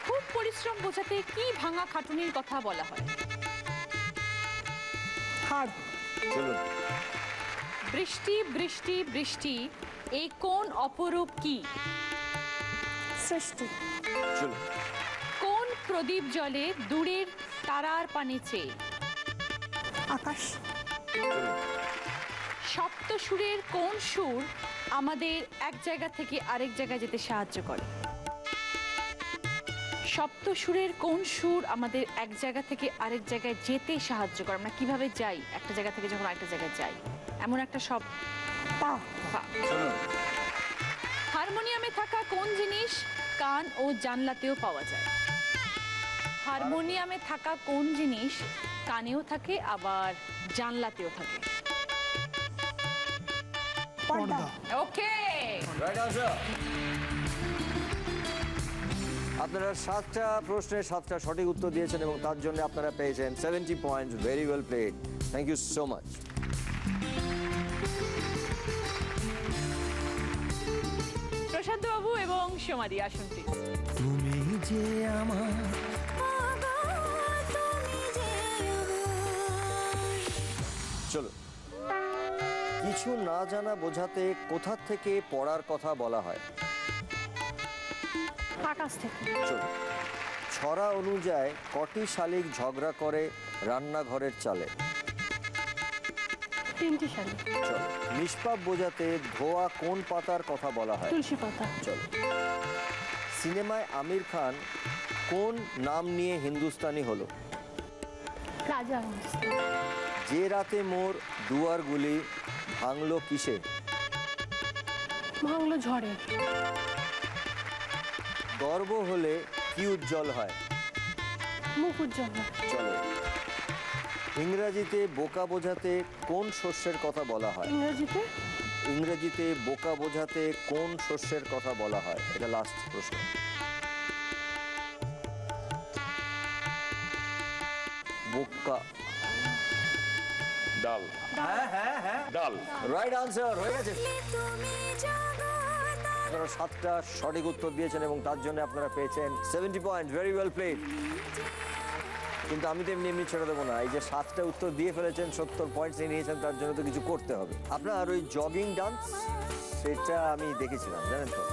খুব পরিশ্রম বোঝাতে কি ভাঙা খাটুনির কথা বলা হয়? হাড়। চলো। বৃষ্টি বৃষ্টি বৃষ্টি, এই কোন অপরূপ কি? সৃষ্টি। চলো। কোন প্রদীপ জলে দূরের তারার পানে চেয়ে? আকাশ। চলো। সুরের কোন সুর আমাদের এক জায়গা থেকে আরেক জায়গায় যেতে সাহায্য করে? সপ্ত সুরের কোন সুর আমাদের এক জায়গা থেকে আরেক জায়গায় যেতে সাহায্য করে? আমরা কিভাবে যাই একটা জায়গা থেকে যখন আরেকটা জায়গায় যাই? এমন একটা শব্দ। পা। হারমোনিয়ামে থাকা কোন জিনিস কান ও জানলাতেও পাওয়া যায়? হারমোনিয়ামে থাকা কোন জিনিস কানেও থাকে আবার জানলাতেও থাকে? পর্দা। ওকে, রাইট আনসার। আপনারা 7টা প্রশ্নের 7টা সঠিক উত্তর দিয়েছেন এবং তার জন্য আপনারা পেয়েছেন 70 points. Very well played, thank you so much. Prashanta babu এবং সোমাদি আসুন প্লিজ। তুমি যে আমার চলো, কিছু না জানা বোঝাতে কোথা থেকে পড়ার কথা বলা হয়? আকাশ থেকে। চলো, ছড়া অনুযায়ী কটি শালিক ঝগড়া করে রান্নাঘরের চালে? 3টি শালিক। চলো, নিষ্পাপ বোঝাতে ধোয়া কোন পাতার কথা বলা হয়? তুলসী পাতা। চলো, সিনেমায় আমির খান কোন নাম নিয়ে হিন্দুস্তানি হলো? রাজা। যে রাতে মোর দুয়ারগুলি ভাঙলো কিসে? ভাঙলো ঝড়ে। গর্ব হলে কি উজ্জ্বল হয়? মুখ উজ্জ্বল। চলো, ইংরেজিতে বোকা বোঝাতে কোন শস্যের কথা বলা হয়? ইংরেজিতে বোকা বোঝাতে কোন শস্যের কথা বলা হয়? এটা লাস্ট প্রশ্ন। বোকা। ডাল। ডাল। রাইট আনসার, হয়ে গেছে। আপনারা 7টা সঠিক উত্তর দিয়েছেন এবং তার জন্য আপনারা পেয়েছেন 70 পয়েন্ট। Very well played. কিন্তু আমি তো এমনি এমনি ছেড়ে দেবো না। এই যে 7টা উত্তর দিয়ে ফেলেছেন, 70 পয়েন্টস নিয়েছেন, তার জন্য তো কিছু করতে হবে। আপনার ওই জগিং ডান্স, সেটা আমি দেখেছিলাম, জানেন তো।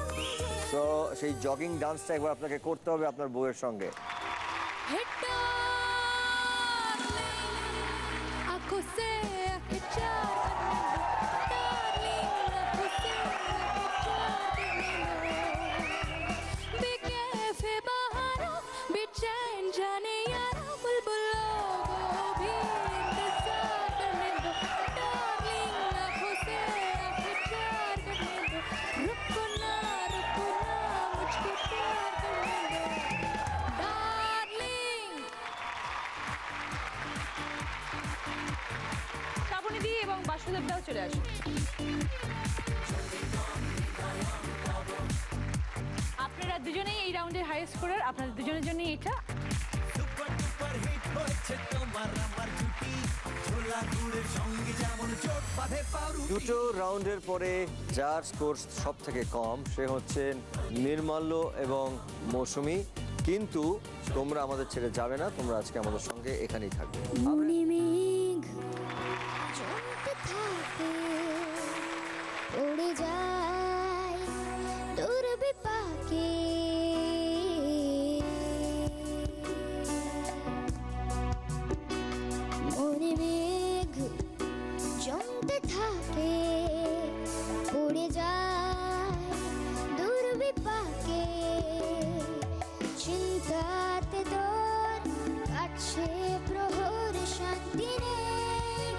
তো সেই জগিং ডান্সটা একবার আপনাকে করতে হবে আপনার বউয়ের সঙ্গে। এবং বাসুদেবদাও চলে আসুন। আপনারা দুজনেই এই রাউন্ডের হাই স্কোরার। আপনাদের দুজনের জন্য এটা দুটো রাউন্ডের পরে যার স্কোর সব থেকে কম সে হচ্ছেন নির্মাল্য এবং মৌসুমী। কিন্তু তোমরা আমাদের ছেড়ে যাবে না, তোমরা আজকে আমাদের সঙ্গে এখানেই থাকবে। উড়ে যায় দূর বিপাকে, মনে মেঘ জমতে থাকে, উড়ে যায় দূর বিপাকে, চিন্তাতে তোর কাছে প্রহর শান্তি নেই,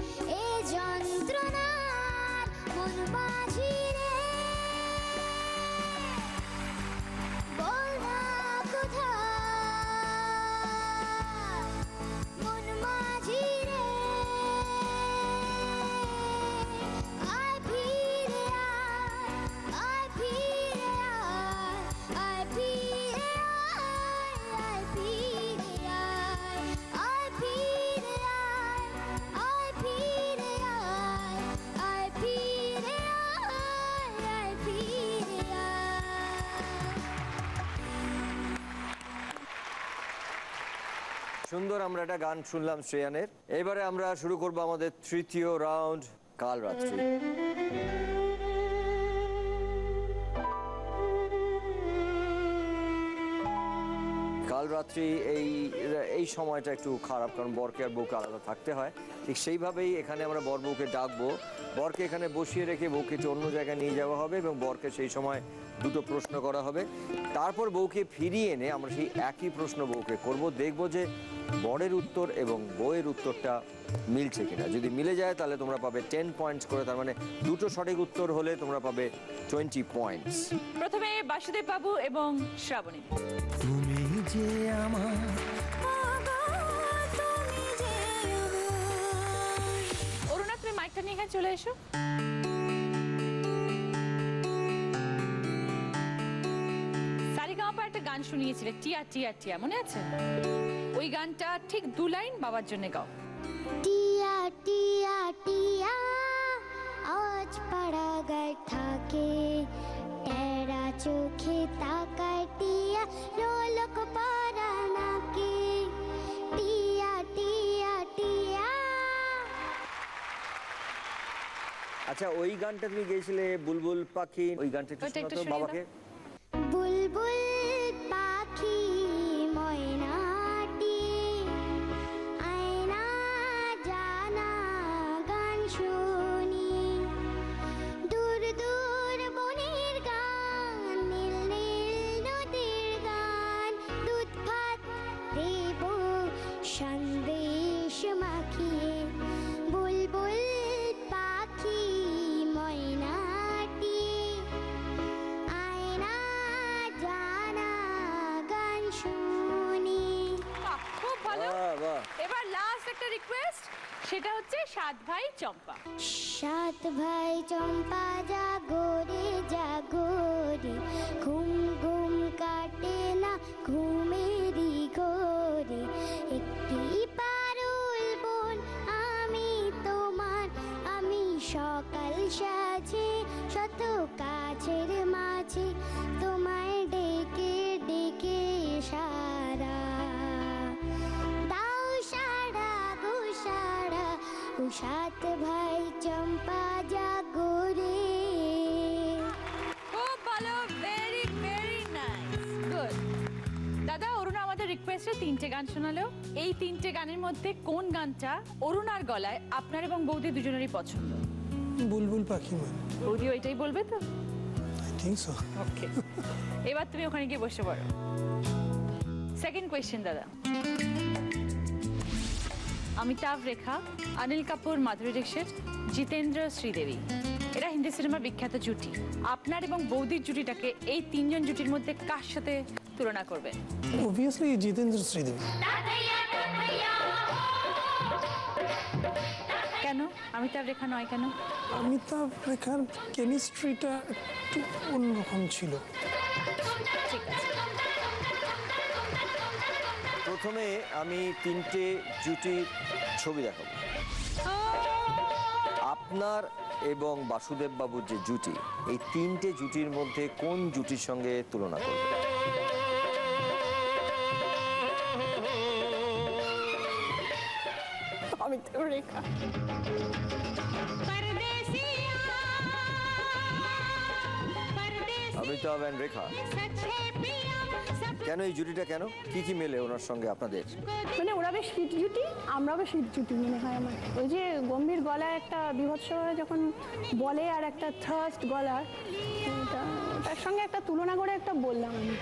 এ যন্ত্রণা মন মাঝি রে, বল না কোথায় মন মাঝি রে, আয় ফিরে আয় ফিরে আয় ফিরে আয় ফিরে আয় ফিরে আয় ফিরে আয় ফিরে আয় ফিরে সুন্দর, আমরা একটা গান শুনলাম শ্রেয়ানের। এবারে আমরা শুরু করব আমাদের তৃতীয় রাউন্ড, কালরাত্রি। কাল রাত্রি এই সময়টা একটু খারাপ, কারণ বরকে আর বউকে আলাদা থাকতে হয়। ঠিক সেইভাবেই এখানে আমরা বর বউকে ডাকবো, বরকে এখানে বসিয়ে রেখে বউকে একটু অন্য জায়গায় নিয়ে যাওয়া হবে এবং বরকে সেই সময় দুটো প্রশ্ন করা হবে। তারপর বউকে ফিরিয়ে এনে আমরা সেই একই প্রশ্ন বউকে করব, দেখব যে বরের উত্তর এবং বউয়ের উত্তরটা মিলছে কিনা। যদি মিলে যায় তাহলে তোমরা পাবে 10 পয়েন্টস করে, তার মানে দুটো সঠিক উত্তর হলে তোমরা পাবে 20 পয়েন্টস। প্রথমে বাসুদেব বাবু এবং শ্রাবণী। তুমি যে আমার অরুণা, তুমি মাইকটা নিয়ে এখানে চলে এসো। সারেগামাপা একটা গান শুনিয়েছিলে, টিয়া টিয়া টিয়া, মনে আছে? ওই গানটা ঠিক 2 লাইন বাবার জন্য গাও। টিয়া টিয়া টিয়া আজ পাড়া গায় থাকে, তেরা চোখে তাকায় টিয়া লোলক পারা নাকে, টিয়া টিয়া টিয়া। আচ্ছা, ওই গানটা তুমি গেয়েছিলে বুলবুল পাখি, ওই গানটা একটু শোনাও তো বাবাকে। বুলবুল পাখি ময়নাটি আয়না জানা গান শুনি, দূর দূর বনের গান, নীল নীল নদীর গান, দুধ ভাত দেব সন্দেশ মাখিয়ে, বুলবুল পাখি ময়নাটি আয়না জানা গান শুনি। খুব ভালো। বাহ, বাহ। এবার লাস্ট একটা রিকোয়েস্ট, সেটা হচ্ছে 7 ভাই চম্পা। 7 ভাই চম্পা জাগরে জাগরে, ঘুম ঘুম কাটে না ঘুমেরই ঘরে, একটি পারুল বোন আমি তোমার, আমি সকাল সাজে শত কাছের মাঝে, তোমায় ডেকে ডেকে সারা দাও সারা গো সারা, ও 7 ভাই চম্পা জাগরে। খুব ভালো, ভেরি ভেরি নাইস, গুড। দাদা, অরুণা আমাদের রিকোয়েস্টে 3টে গান শোনালো। এই 3টে গানের মধ্যে কোন গানটা অরুণার গলায় আপনার এবং বৌদি দুজনেরই পছন্দ? বুলবুল পাখি মানে বৌদি ওইটাই বলবে তো? I think so. ওকে, এবার তুমি ওখানে গিয়ে বসে পড়ো। সেকেন্ড কোয়েশ্চেন দাদা। অমিতাভ রেখা, অনিল কাপুর, মাধুরী দীক্ষিত, জিতেন্দ্র, শ্রীদেবী, এরা হিন্দি সিনেমার বিখ্যাত জুটি। আপনার এবং বৌদির জুটিটাকে এই 3 জন জুটির মধ্যে কার সাথে তুলনা করবেন? অবভিয়াসলি জিতেন্দ্র শ্রীদেবী। কেন অমিতাভ রেখা নয় কেন? অমিতাভ রেখার কেমিস্ট্রিটা একটু অন্যরকম ছিল। ঠিক আছে। প্রথমে আমি 3টে জুটির ছবি দেখাবো। আপনার এবং বাসুদেব বাবুর যে জুটি, এই 3টে জুটির মধ্যে কোন জুটির সঙ্গে তুলনা করবে? অমিতাভ রেখা। অমিতাভ এন্ড রেখা, কেন এই জুটিটা, কেন কি কি মেলে ওনার সঙ্গে আপনাদের? মানে ওরা বেশ হিট জুটি, আমরাও বেশ হিট জুটি মনে হয় আমার। ওই যে গম্ভীর গলায় একটা বিভৎস যখন বলে, আর একটা থার্স্ট গলার, তার সঙ্গে একটা তুলনা করে একটা বললাম আমি।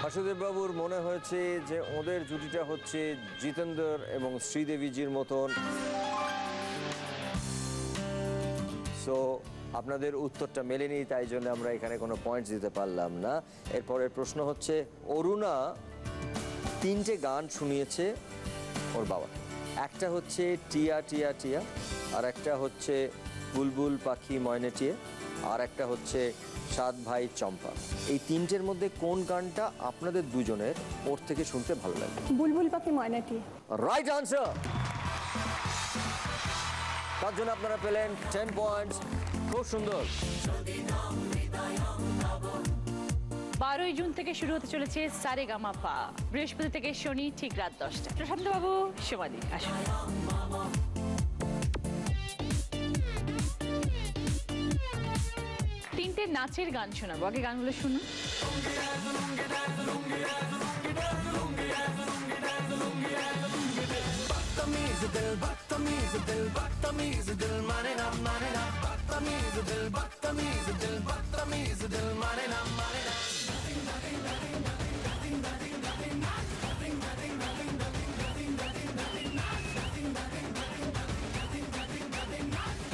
বাসুদেব বাবুর মনে হয়েছে যে ওদের জুটিটা হচ্ছে জিতেন্দ্র এবং শ্রীদেবীজির মতন। সো আপনাদের উত্তরটা মেলেনি, তাই জন্য আমরা এখানে কোনো পয়েন্টস দিতে পারলাম না। এরপরের প্রশ্ন হচ্ছে, অরুণা 3টে গান শুনিয়েছে ওর বাবা। একটা হচ্ছে টিয়া টিয়া টিয়া, আর একটা হচ্ছে বুলবুল পাখি ময়নাটিয়ে, আর একটা হচ্ছে 7 ভাই চম্পা। এই 3টের মধ্যে কোন গানটা আপনাদের দুজনের ওর থেকে শুনতে ভালো লাগে? বুলবুল পাখি ময়নাটি। Right answer. তার জন্য আপনারা পেলেন 10 পয়েন্টস। খুব সুন্দর। 12ই জুন থেকে শুরু হতে চলেছে সারেগামাপা, বৃহস্পতি থেকে শনি, ঠিক রাত 10টায়। প্রশান্ত বাবু, সমাধি আসুন। তিনটে তিনটে নাচের গান শোনাবো, আগে গানগুলো শুনুন।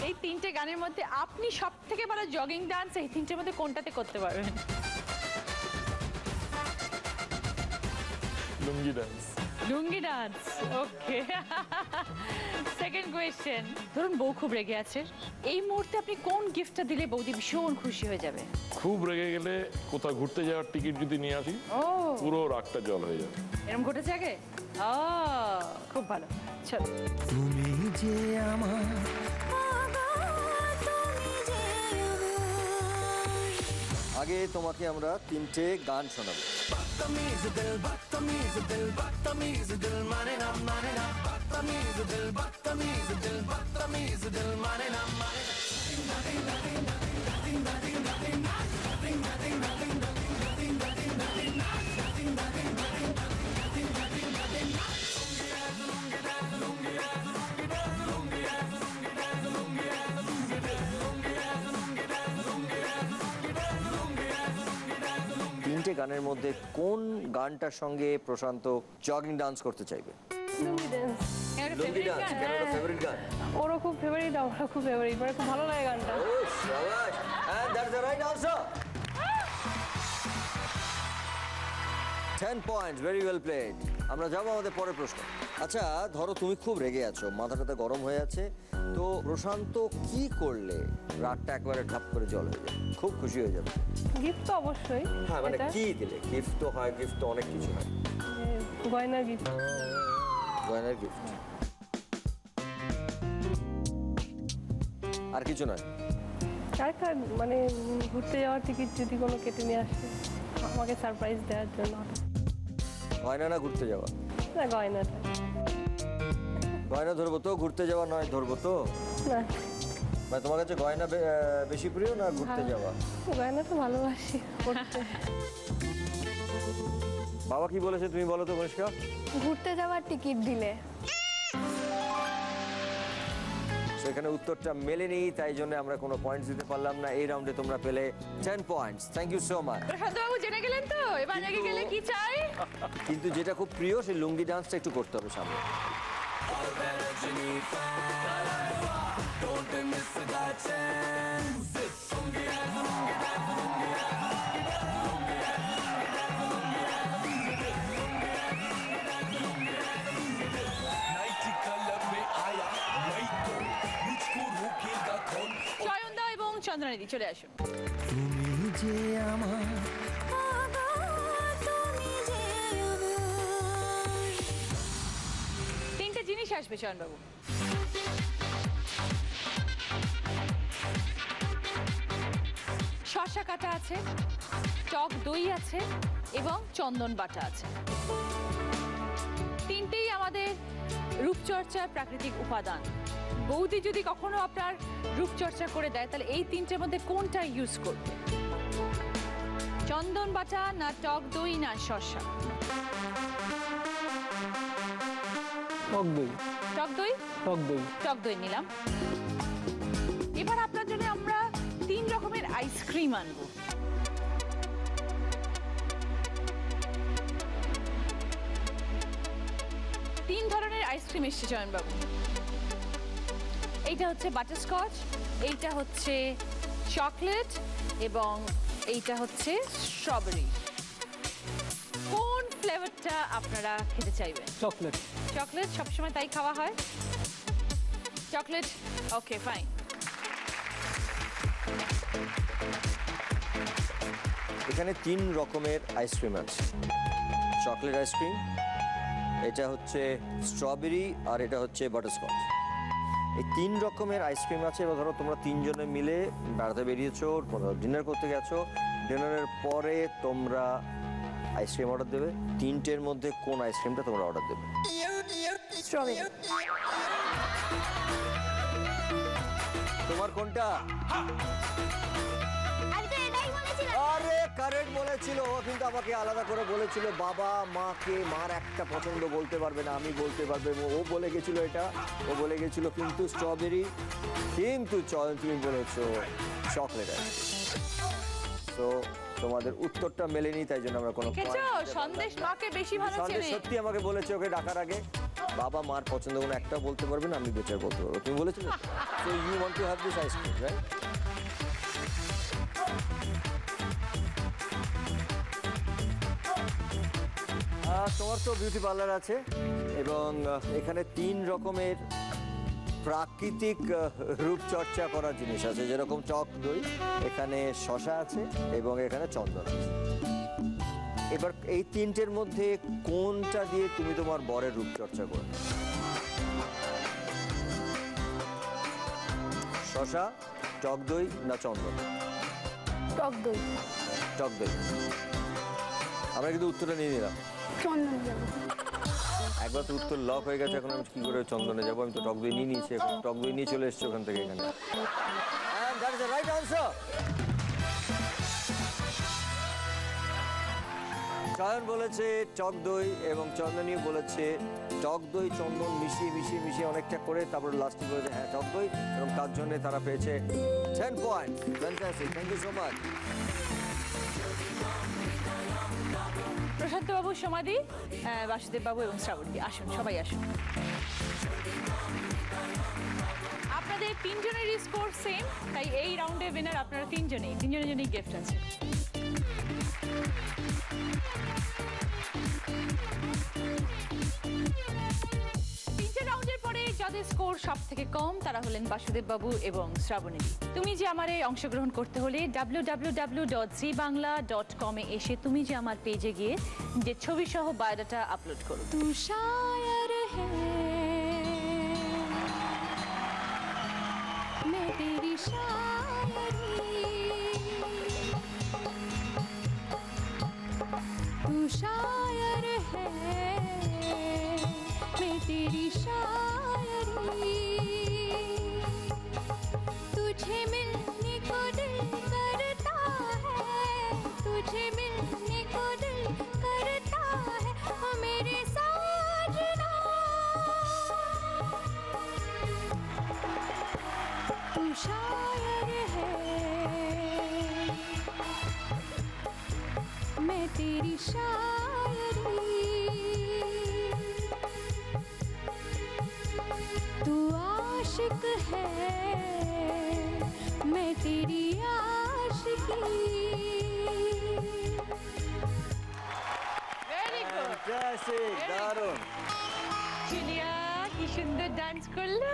এই তিনটে গানের মধ্যে আপনি সব থেকে ভালো জগিং ডান্স এই তিনটের মধ্যে কোনটাতে করতে পারবেন? লুঙ্গি ডান্স। লুঙ্গি ডান্স, ওকে। সেকেন্ড কোয়েশ্চেন, ধরুন বউ খুব রেগে আছে, এই মুহূর্তে আপনি কোন গিফটটা দিলে বৌদি ভীষণ খুশি হয়ে যাবে? খুব রেগে গেলে কোথাও ঘুরতে যাওয়ার টিকিট যদি নিয়ে আসি, পুরো রাগটা জল হয়ে যাবে। এরকম ঘটেছে আগে? খুব ভালো, চলো। তুমি যে আমার আগে তোমাকে আমরা তিনটে গান শোনাবো। তিনটে গানের মধ্যে কোন গানটার সঙ্গে প্রশান্ত জগিং ডান্স করতে চাইবে? লুঙ্গি ডান্স। কেন ওটা ফেভারিট গান? ওরও খুব ফেভারিট, আমারও খুব ফেভারিট, মানে খুব ভালো লাগে গানটা। ও শাবাশ, and that's the right answer. 10 points, very well played. আমরা যাবো আমাদের পরের প্রশ্ন। আচ্ছা ধরো তুমি খুব রেগে আছো, মাথাটা গরম হয়ে আছে, তো প্রশান্ত কি করলে রাতটা একবারে ঢাপ করে জল হয়ে যাবে, খুব খুশি হয়ে যাবে? গিফট তো অবশ্যই। হ্যাঁ মানে কি দিলে? গিফট তো হয়, গিফট তো অনেক কিছু হয়। গয়নার গিফট। গয়নার গিফট, আর কিছু নয়? আরেকটা মানে ঘুরতে যাওয়ার টিকিট যদি কোনো কেটে নিয়ে আসে আমাকে সারপ্রাইজ দেওয়ার জন্য। গয়না না ঘুরতে যাওয়া? না গয়নাটা। গয়না ধরবো তো, ঘুরতে যাওয়া নয় ধরবো তো? না মানে তোমার কাছে গয়না বেশি প্রিয় না ঘুরতে যাওয়া? গয়না তো ভালোবাসি পড়তে। বাবা কি বলেছে তুমি বলো তো কনিষ্কা? ঘুরতে যাওয়ার টিকিট দিলে। সেখানে উত্তরটা মেলেনি, তাই জন্য আমরা কোনো পয়েন্টস দিতে পারলাম না। এই রাউন্ডে তোমরা পেলে 10 points. Thank you so much. Prashanta babu জেনে গেলেন তো এবার রেগে গেলে কি চাই? কিন্তু যেটা খুব প্রিয় সেই লুঙ্গি ডান্সটা একটু করতে হবে সামনে। চয়নদা এবং চন্দ্রানিধি চলে আসুন। তুমি যে আমার তিনটে জিনিস আসবে চয়নবাবু। শসা কাটা আছে, টক দই আছে এবং চন্দন বাটা আছে। তিনটেই আমাদের রূপচর্চার প্রাকৃতিক উপাদান। বৌদি যদি কখনো আপনার রূপচর্চা করে দেয় তাহলে এই তিনটের মধ্যে কোনটা ইউজ করবে? চন্দন বাটা না টক দই না শসা? টক দই। টক দই? টক দই। টক দই নিলাম। এবার আপনার জন্য আমরা 3 রকমের আইসক্রিম আনবো। তিন ধরনের আইসক্রিম এসছে চয়নবাবু। এইটা হচ্ছে বাটারস্কচ, এইটা হচ্ছে চকলেট এবং এইটা হচ্ছে স্ট্রবেরি। কোন ফ্লেভারটা আপনারা খেতে চাইবেন? চকলেট। চকলেট সবসময় তাই খাওয়া হয়? Chocolate, okay fine. এখানে 3 রকমের আইসক্রিম আছে। চকলেট আইসক্রিম, এটা হচ্ছে স্ট্রবেরি আর এটা হচ্ছে বাটারস্কচ। এই 3 রকমের আইসক্রিম আছে। এবার ধরো তোমরা 3 জনে মিলে বেড়াতে বেরিয়েছো, ডিনার করতে গেছো, ডিনারের পরে তোমরা আইসক্রিম অর্ডার দেবে। 3টের মধ্যে কোন আইসক্রিমটা তোমরা অর্ডার দেবে? স্ট্রবেরি। তোমার কোনটা? আমি তো বলেছিলাম। আরে কারেক্ট বলেছিল ও, কিন্তু আমাকে আলাদা করে বলেছিল বাবা মাকে, মার একটা পছন্দ বলতে পারবে না, আমি বলতে পারবে। ও বলে গেছিল এটা, ও বলে গেছিল কিন্তু স্ট্রবেরি, কিন্তু তুমি বলেছো চকলেট আইসক্রিম। তো তোমাদের উত্তরটা মেলেনি, তাই জন্য আমরা কোনো সন্দেশ মাকে বেশি ভালো সন্দেশ সত্যি আমাকে বলেছে ওকে ডাকার আগে বাবা মার পছন্দ কোনো একটা বলতে পারবে না, আমি বেটার বলতে পারবো। তুমি বলেছিলে so you want to have this ice cream, right? তোমার তো বিউটি পার্লার আছে এবং এখানে 3 রকমের প্রাকৃতিক রূপচর্চা করার জিনিস আছে, যেরকম টক দই, এখানে শসা আছে এবং এখানে চন্দন আছে। এবার এই 3টের মধ্যে কোনটা দিয়ে তুমি তোমার বরের রূপচর্চা করো? শসা, টক দই না চন্দন? টক দই। টক দই। আমরা কিন্তু উত্তরটা নিয়ে নিলাম। চন্দন যাবো। একবার তো উত্তর লক হয়ে গেছে, এখন আমি কি করে চন্দনে যাবো? আমি তো টক দই নিয়ে নিয়েছি, এখন টক দই নিয়ে চলে এসছি ওখান থেকে এখানে। That is the right answer. Sayan বলেছে টক দই এবং চন্দনী বলেছে টক দই চন্দন মিশিয়ে মিশিয়ে মিশিয়ে অনেকটা করে তারপর লাস্টে বলেছে হ্যাঁ টক দই, এবং তার জন্য তারা পেয়েছে 10 point. Fantastic, thank you so much. Prashanta babu, সমাধি, বাসুদেব বাবু এবং শ্রাবণী, আসুন সবাই আসুন। আপনাদের 3 জনেরই স্কোর সেম, তাই এই রাউন্ডে উইনার আপনারা 3 জনেই গিফট আছে। 3টে রাউন্ডের পরে যাদের স্কোর সব থেকে কম তারা হলেন বাসুদেব বাবু এবং শ্রাবণী। তুমি যে আমার অংশগ্রহণ করতে হলে www.zbangla.com এ এসে তুমি যে আমার পেজে গিয়ে যে ছবি সহ বায়োডাটা আপলোড করো। তু শায়র হ্যায় मैं तेरी शायरी, तू शायर है मैं तेरी शायरी, तुझे मिलने को दिल करता है, तुझे मिलने को दिल करता है ओ मेरे साजना, तू शायर है मैं तेरी शायरी, तू आशिक है मैं तेरी आशिकी। Very good. Fantastic, দারুণ। জুলিয়া কি সুন্দর ডান্স করলো।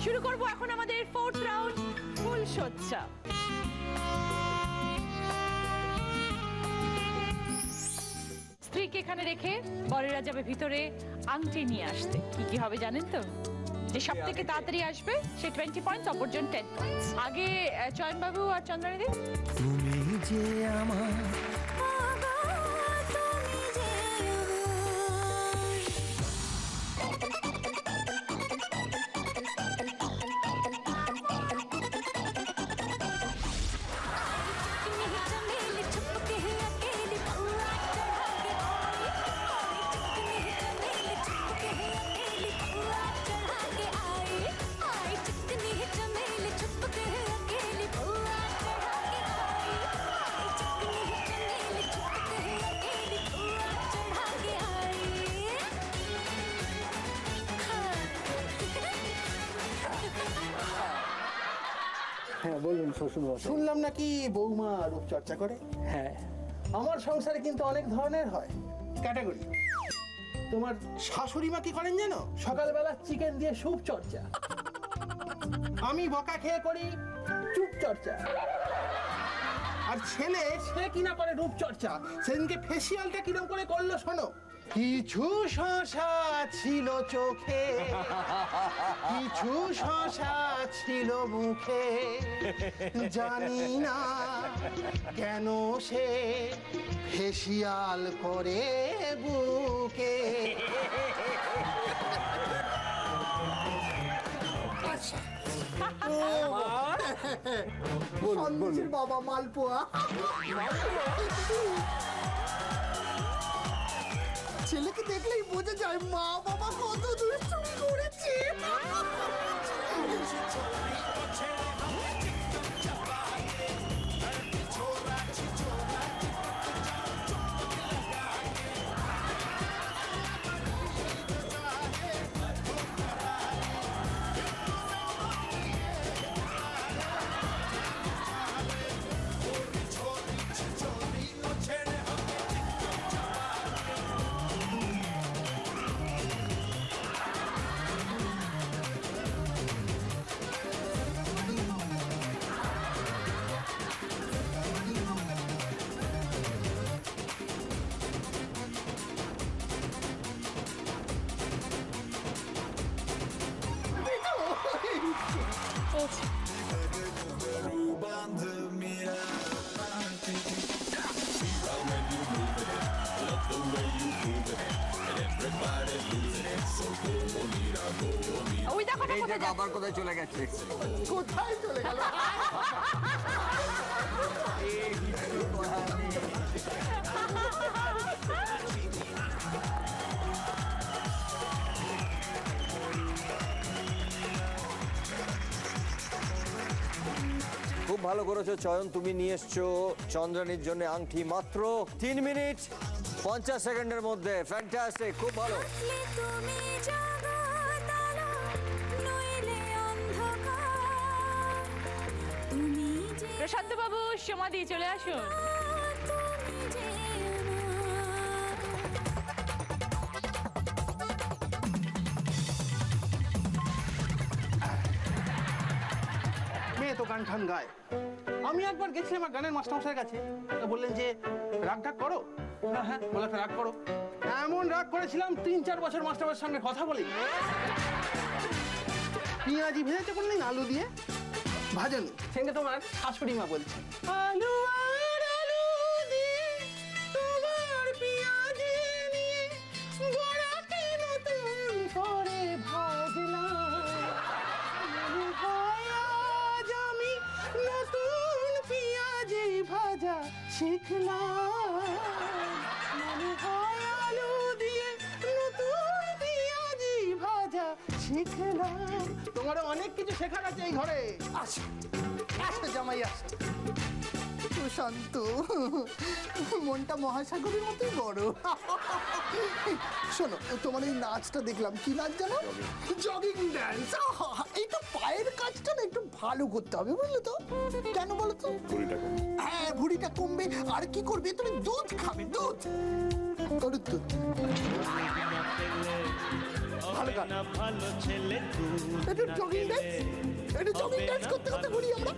শুরু করব এখন আমাদের 4th রাউন্ড, ফুল সজ্জা। স্ত্রীকে এখানে রেখে বরেরা যাবে ভিতরে আংটি নিয়ে আসতে। কি কি হবে জানেন তো? যে সব থেকে তাড়াতাড়ি আসবে সে 20 পয়েন্টস, অপরজন 10 পয়েন্টস। আগে চয়নবাবু আর চন্দ্রানী, তুমি যে আমার হ্যাঁ বলুন শ্বশুরমশাই। শুনলাম নাকি বৌমা রূপচর্চা করে। হ্যাঁ, আমার সংসারে কিন্তু অনেক ধরনের হয় ক্যাটাগরি। তোমার শাশুড়ি মা কি করেন জানো? সকালবেলা চিকেন দিয়ে স্যুপ চর্চা, আমি বকা খেয়ে করি চুপ চর্চা, আর ছেলে সে কিনা করে রূপচর্চা। সেদিনকে ফেসিয়ালটা কিরম করে করলো শোনো। কিছু শশা ছিল চোখে, কিছু শশা ছিল মুখে, জানি না কেন সে ফেসিয়াল করে বুকে। সন্দেশের বাবা মালপোয়া। ছেলেকে দেখলেই বোঝা যায় মা বাবা কত দুষ্টুমি করেছে। বাবার কোথায় চলে গেছে? কোথায় চলে গেল? খুব ভালো করেছো চয়ন, তুমি নিয়ে এসছো চন্দ্রানীর জন্য আংটি মাত্র 3 মিনিট 50 সেকেন্ডের মধ্যে। ফ্যান্টাস্টিক, খুব ভালো। প্রশান্ত বাবু, সমাধি চলে আসুন। মেয়ে তো গান ঠান গায়। আমি একবার গেছিলাম আমার গানের মাস্টারমশাইয়ের কাছে, বললেন যে রাগ ঢাক করো। হ্যাঁ বলে রাগ করো। এমন রাগ করেছিলাম 3-4 বছর মাস্টারের সঙ্গে কথা বলি। পেঁয়াজি ভেজেছে কোনদিন আলু দিয়ে? ভাজনি। সেটা তোমার শাশুড়ি মা বলছে আলু আর আলু দিয়ে তোমার পেঁয়াজি নিয়ে গড়াকে নতুন করে ভাজলাম। আজ আমি নতুন পেঁয়াজি ভাজা শিখলাম। মনে হয় আলু দিয়ে নতুন পেঁয়াজি ভাজা শিখলাম। তোমারও অনেক কিছু শেখার আছে এই ঘরে। আসো আসো জামাই আসো। প্রশান্ত, মনটা মহাসাগরের মতোই বড়। শোনো, তোমার এই নাচটা দেখলাম, কি নাচ জানো? Jogging dance. এইটা পায়ের কাজটা না একটু ভালো করতে হবে, বুঝলে তো? কেন বলো তো? হ্যাঁ, ভুঁড়িটা কমবে। আর কি করবে? তুমি দুধ খাবে, দুধ। গরুর দুধ। ভালো গান। একটু জগিং ড্যান্স, একটু জগিং ড্যান্স করতে করতে ঘুরি আমরা।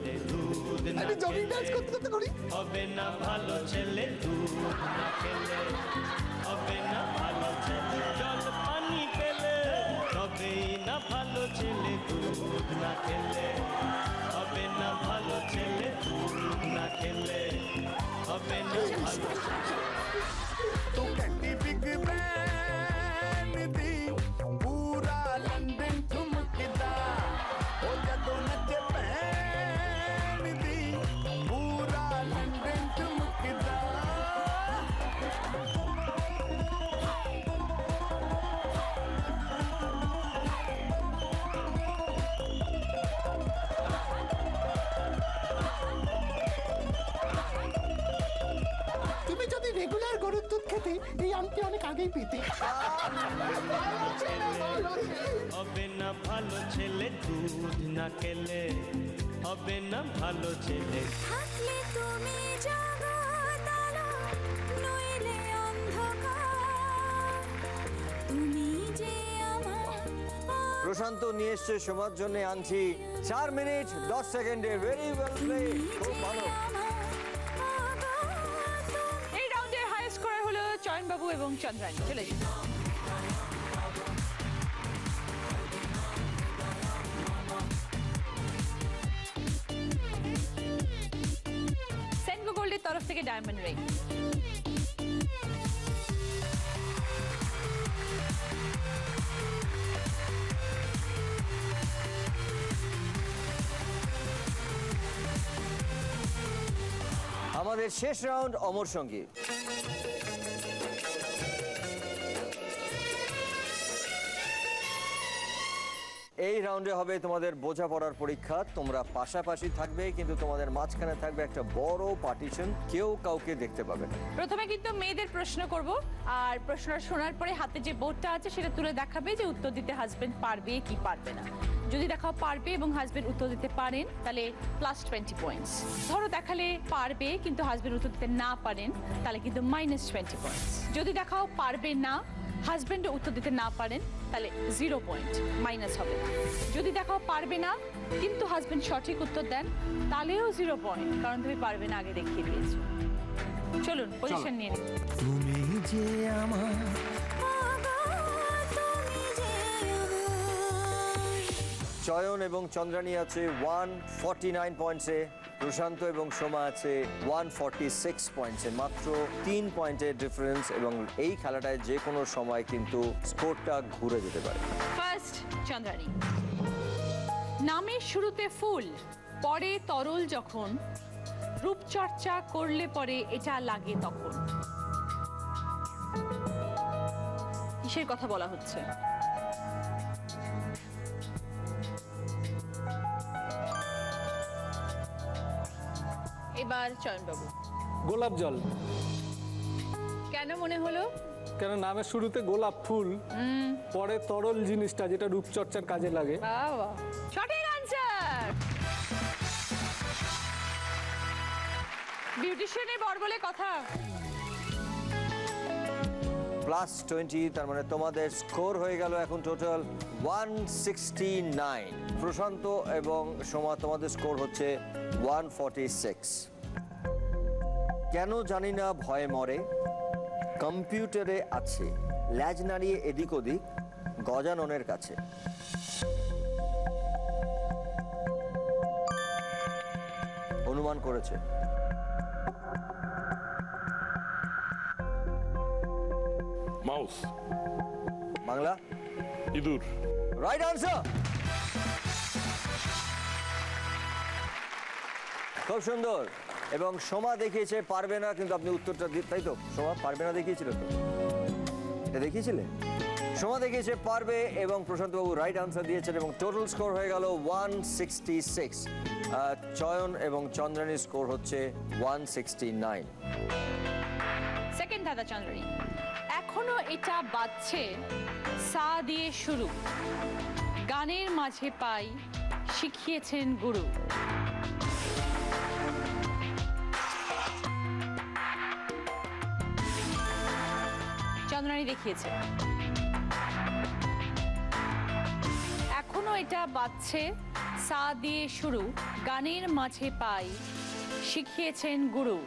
একটু জগিং ড্যান্স করতে করতে ঘুরি। হবে না ভালো ছেলে দুধ না খেলে, হবে না ভালো ছেলে জল পানি পেলে, তবেই না ভালো ছেলে দুধ না খেলে, হবে না ভালো ছেলে দুধ না খেলে, হবে না ভালো ছেলে। तो कटी बिग बैन दी पूरा लंदन ठुमकदा, ओ जदों नचे बैन दी पूरा लंदन ठुमकदा। তুমি যদি রেগুলার গরুর দুধ খেতে, এই আংটি অনেক আগেই পেতে। হবে না ভালো ছেলে দুধ না খেলে, হবে না ভালো ছেলে। থাকলে তুমি জগৎ আলো, নইলে অন্ধকার, তুমি যে আমার। প্রশান্ত নিয়ে এসছে সবার জন্য আংটি 4 মিনিট 10 সেকেন্ডে। ভেরি ওয়েল প্লে, খুব ভালো। এই রাউন্ডের হাই স্কোরার হলো চয়ন বাবু এবং চন্দ্রানী। চলে যান। সেনগো গোল্ডের তরফ থেকে ডায়মন্ড রিং। আমাদের শেষ রাউন্ড অমর সঙ্গী। এই রাউন্ডে হবে তোমাদের বোঝাপড়ার পরীক্ষা। তোমরা পাশাপাশি থাকবে, কিন্তু তোমাদের মাঝখানে থাকবে একটা বড় পার্টিশন, কেউ কাউকে দেখতে পাবে না। প্রথমে কিন্তু মেয়েদের প্রশ্ন করব, আর প্রশ্নটা শোনার পরে হাতে যে বোর্ডটা আছে সেটা তুলে দেখাবে যে উত্তর দিতে হাজবেন্ড পারবে কি পারবে না। যদি দেখাও পারবে এবং হাজবেন্ড উত্তর দিতে পারেন তাহলে +20 পয়েন্টস। ধরো দেখালে পারবে কিন্তু হাজবেন্ড উত্তর দিতে না পারেন তাহলে কিন্তু -20 পয়েন্টস। যদি দেখাও পারবে না, হাজবেন্ড উত্তর দিতে না পারেন তাহলে 0 পয়েন্ট, মাইনাস হবে। যদি দেখাও পারবে না কিন্তু হাজবেন্ড সঠিক উত্তর দেন তাহলেও 0 পয়েন্ট, কারণ তুমি পারবে না আগে দেখিয়ে দিয়েছো। চলুন পজিশন নিয়ে নিন। তুমি যে আমার চয়ন এবং চন্দ্রানী আছে 149 পয়েন্টসে, প্রশান্ত এবং সোমা আছে 146 পয়েন্টসে। মাত্র 3 পয়েন্টের ডিফারেন্স, এবং এই খেলাটায় যে কোনো সময় কিন্তু স্কোরটা ঘুরে যেতে পারে। ফার্স্ট চন্দ্রানী। নামের শুরুতে ফুল, পরে তরল, যখন রূপচর্চা করলে পরে এটা লাগে তখন। কিসের কথা বলা হচ্ছে? এবার চয়নবাবু। গোলাপ জল। কেন মনে হলো? কেন নামের শুরুতে গোলাপ ফুল, পরে তরল জিনিসটা যেটা রূপচর্চার কাজে লাগে। বাবা, সঠিক আনসার। বিউটিশিয়ানের বর বলে কথা। +20, তার মানে তোমাদের স্কোর হয়ে গেল এখন টোটাল 169। প্রশান্ত এবং সোমা তোমাদের স্কোর হচ্ছে 146। কেন জানি না ভয়ে মরে, কম্পিউটারে আছে ল্যাজ নাড়িয়ে এদিক ওদিক গজাননের কাছে। অনুমান করেছে। মাউস। বাংলা ইঁদুর। Right answer. খুব সুন্দর। এবং সোমা দেখিয়েছে পারবে না, কিন্তু আপনি উত্তরটা তাই তো? সোমা পারবে না দেখিয়েছিল তো? এটা দেখিয়েছিলেন? সোমা দেখিয়েছে পারবে এবং প্রশান্তবাবু রাইট আনসার দিয়েছেন, এবং টোটাল স্কোর হয়ে গেল 166। চয়ন এবং চন্দ্রানীর স্কোর হচ্ছে 169। সেকেন্ড দাদা চন্দ্রানী। এখনো এটা বাজছে, সা দিয়ে শুরু, গানের মাঝে পাই, শিখিয়েছেন গুরু। চন্দ্রানী দেখিয়েছে। এখনো এটা বাজছে, সা দিয়ে শুরু, গানের মাঝে পাই, শিখিয়েছেন গুরু।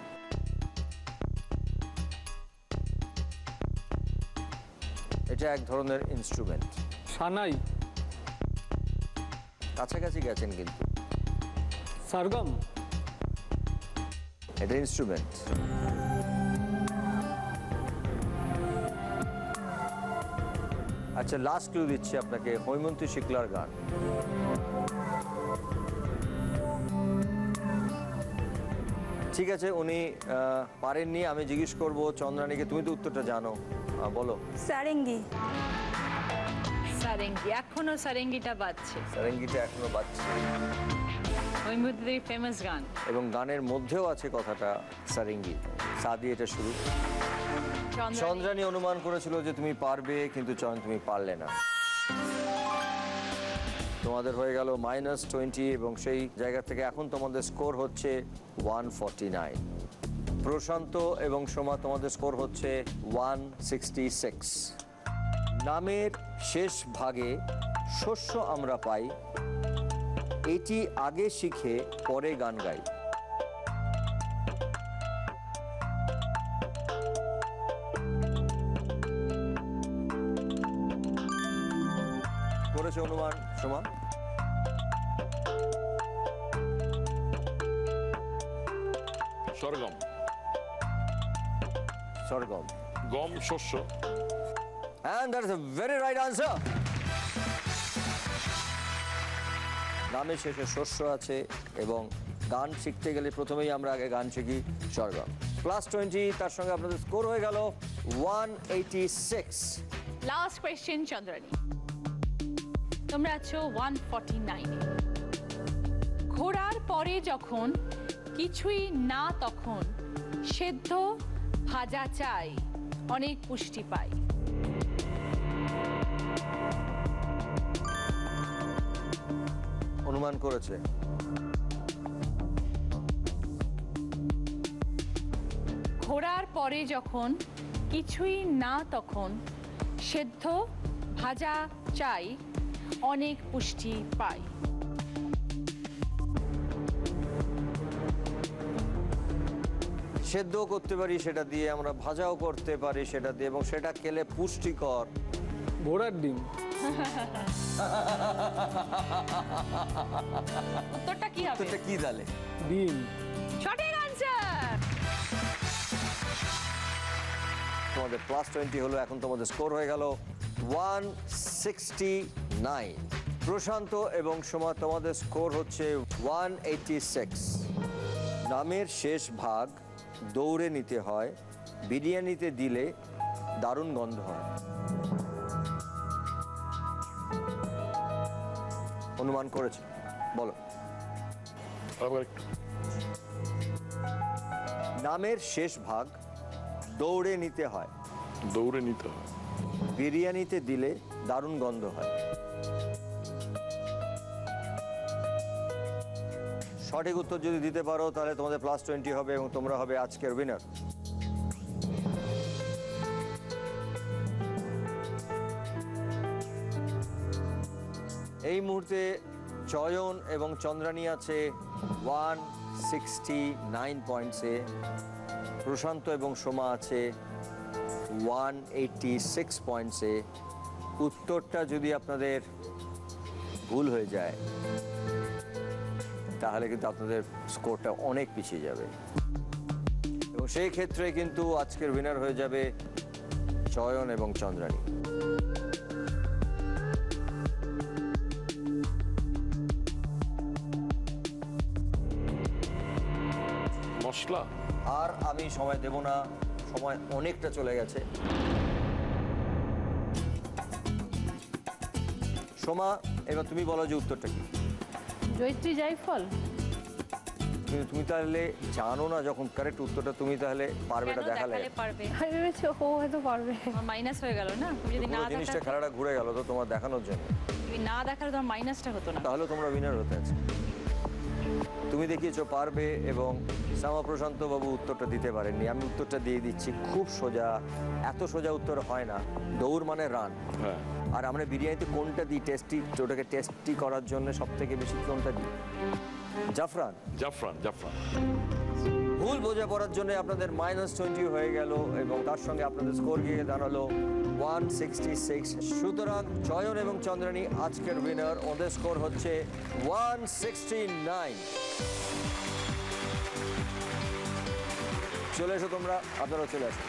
এটা এক ধরনের ইনস্ট্রুমেন্ট। সানাই। কাছাকাছি গেছেন কিন্তু। সারগম। এটা ইনস্ট্রুমেন্ট। আচ্ছা, লাস্ট ক্লু দিচ্ছি আপনাকে, হৈমন্তী শিকলার গান। ঠিক আছে, উনি পারেননি। আমি জিজ্ঞেস করবো চন্দ্রানীকে, তুমি তো উত্তরটা জানো, বলো। সারেঙ্গি। সারেঙ্গি। এখনো সারেঙ্গিটা বাজছে। সারেঙ্গিটা এখনো বাজছে। হৈমন্তীর ফেমাস গান, এবং গানের মধ্যেও আছে কথাটা সারেঙ্গি, সা দিয়ে এটা শুরু। চন্দ্রানী অনুমান করেছিল যে তুমি পারবে, কিন্তু চয়ন তুমি পারলে না। তোমাদের হয়ে গেল -20, এবং সেই জায়গা থেকে এখন তোমাদের স্কোর হচ্ছে 149। প্রশান্ত এবং সোমা তোমাদের স্কোর হচ্ছে 166। নামের শেষ ভাগে শস্য আমরা পাই, এটি আগে শিখে পরে গান গাই। করেছে অনুমান সোমা? সরগম। সরগম। গম শস্য। And that is a very right answer. নামের শেষে শস্য আছে এবং গান শিখতে গেলে প্রথমেই আমরা আগে গান শিখি স্বরগম। +20, তার সঙ্গে আপনাদের স্কোর হয়ে গেল 186। লাস্ট কোয়েশ্চেন চন্দ্রানী, তোমরা আছো 149। ঘোড়ার পরে যখন কিছুই না তখন সেদ্ধ ভাজা চাই অনেক পুষ্টি পাই। অনুমান করেছে। ঘোড়ার পরে যখন কিছুই না তখন সেদ্ধ ভাজা চাই অনেক পুষ্টি পাই। সেদ্ধ করতে পারি সেটা দিয়ে, আমরা ভাজাও করতে পারি সেটা দিয়ে, এবং সেটা খেলে পুষ্টিকর। ঘোড়ার ডিম। উত্তরটা কি হবে? উত্তরটা কি তাহলে? ডিম। সঠিক আনসার। তোমাদের +20 হলো, এখন তোমাদের স্কোর হয়ে গেল 169। প্রশান্ত এবং সোমা, তোমাদের স্কোর হচ্ছে 186। নামের শেষ ভাগ দৌড়ে নিতে হয়, বিরিয়ানিতে দিলে দারুণ গন্ধ হয়। অনুমান করেছে, বলো। নামের শেষ ভাগ দৌড়ে নিতে হয়, দৌড়ে নিতে হয়, বিরিয়ানিতে দিলে দারুণ গন্ধ হয়। সঠিক উত্তর যদি দিতে পারো তাহলে তোমাদের +20 হবে এবং তোমরা হবে আজকের উইনার। এই মুহূর্তে চয়ন এবং চন্দ্রানী আছে 169 পয়েন্টসে, প্রশান্ত এবং সোমা আছে 186 পয়েন্টসে। উত্তরটা যদি আপনাদের ভুল হয়ে যায় তাহলে কিন্তু আপনাদের স্কোরটা অনেক পিছিয়ে যাবে, এবং সেই ক্ষেত্রে কিন্তু আজকের উইনার হয়ে যাবে চয়ন এবং চন্দ্রানী। মশলা আর আমি সময় দেব না, সময় অনেকটা চলে গেছে। সোমা, এবার তুমি বলো যে উত্তরটা কি। জয়িত্রী জায়ফল। কিন্তু তুমি তাহলে জানো না, যখন কারেক্ট উত্তরটা তুমি তাহলে পারবেটা দেখালে। পারবে। আমি ভেবেছি ও হয়তো পারবে। আমার মাইনাস হয়ে গেল না, তুমি যদি না পুরো জিনিসটা দেখাতে, খেলাটা ঘুরে গেল তো তোমার দেখানোর জন্য। তুমি না দেখালে তোমার মাইনাসটা হতো না। তাহলে তোমরা উইনার হতে আছে। তুমি দেখিয়েছো পারবে, এবং শ্যামা প্রশান্ত বাবু উত্তরটা দিতে পারেননি। আমি উত্তরটা দিয়ে দিচ্ছি, খুব সোজা। এত সোজা উত্তর হয় না। দৌড় মানে রান। হ্যাঁ। আর আমরা বিরিয়ানিতে কোনটা দিই টেস্টি, ওটাকে টেস্টি করার জন্য সব থেকে বেশি কোনটা দিই? জাফরান। জাফরান, জাফরান। ভুল বোঝা পড়ার জন্য আপনাদের -20 হয়ে গেল, এবং তার সঙ্গে আপনাদের স্কোর গিয়ে দাঁড়ালো 166। সুতরাং চয়ন এবং চন্দ্রানী আজকের উইনার। ওদের স্কোর হচ্ছে 169। চলে এসো তোমরা, আপনারাও চলে আসো।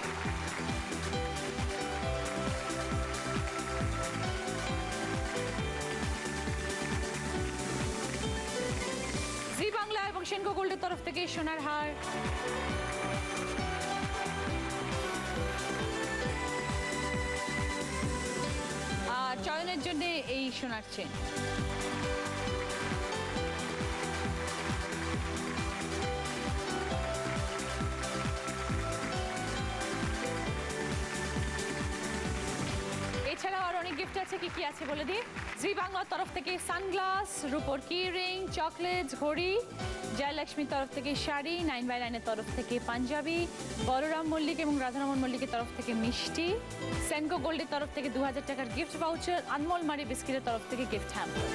জি বাংলা এবং সেনকো গোল্ডের তরফ থেকে সোনার হার, আর চয়নের জন্য এই সোনার চেন। এছাড়াও আর অনেক গিফট আছে, কি কি আছে বলে দিই। জি বাংলার তরফ থেকে সানগ্লাস, রূপোর কি রিং, চকলেটস, ঘড়ি, জয়লক্ষ্মীর তরফ থেকে শাড়ি, 9x9 এর তরফ থেকে পাঞ্জাবি, বলরাম মল্লিক এবং রাধারমন মল্লিকের তরফ থেকে মিষ্টি, সেনকো গোল্ডের তরফ থেকে 2000 টাকার গিফট ভাউচার, আনমোল মারি বিস্কিটের তরফ থেকে গিফট হ্যাম্পার।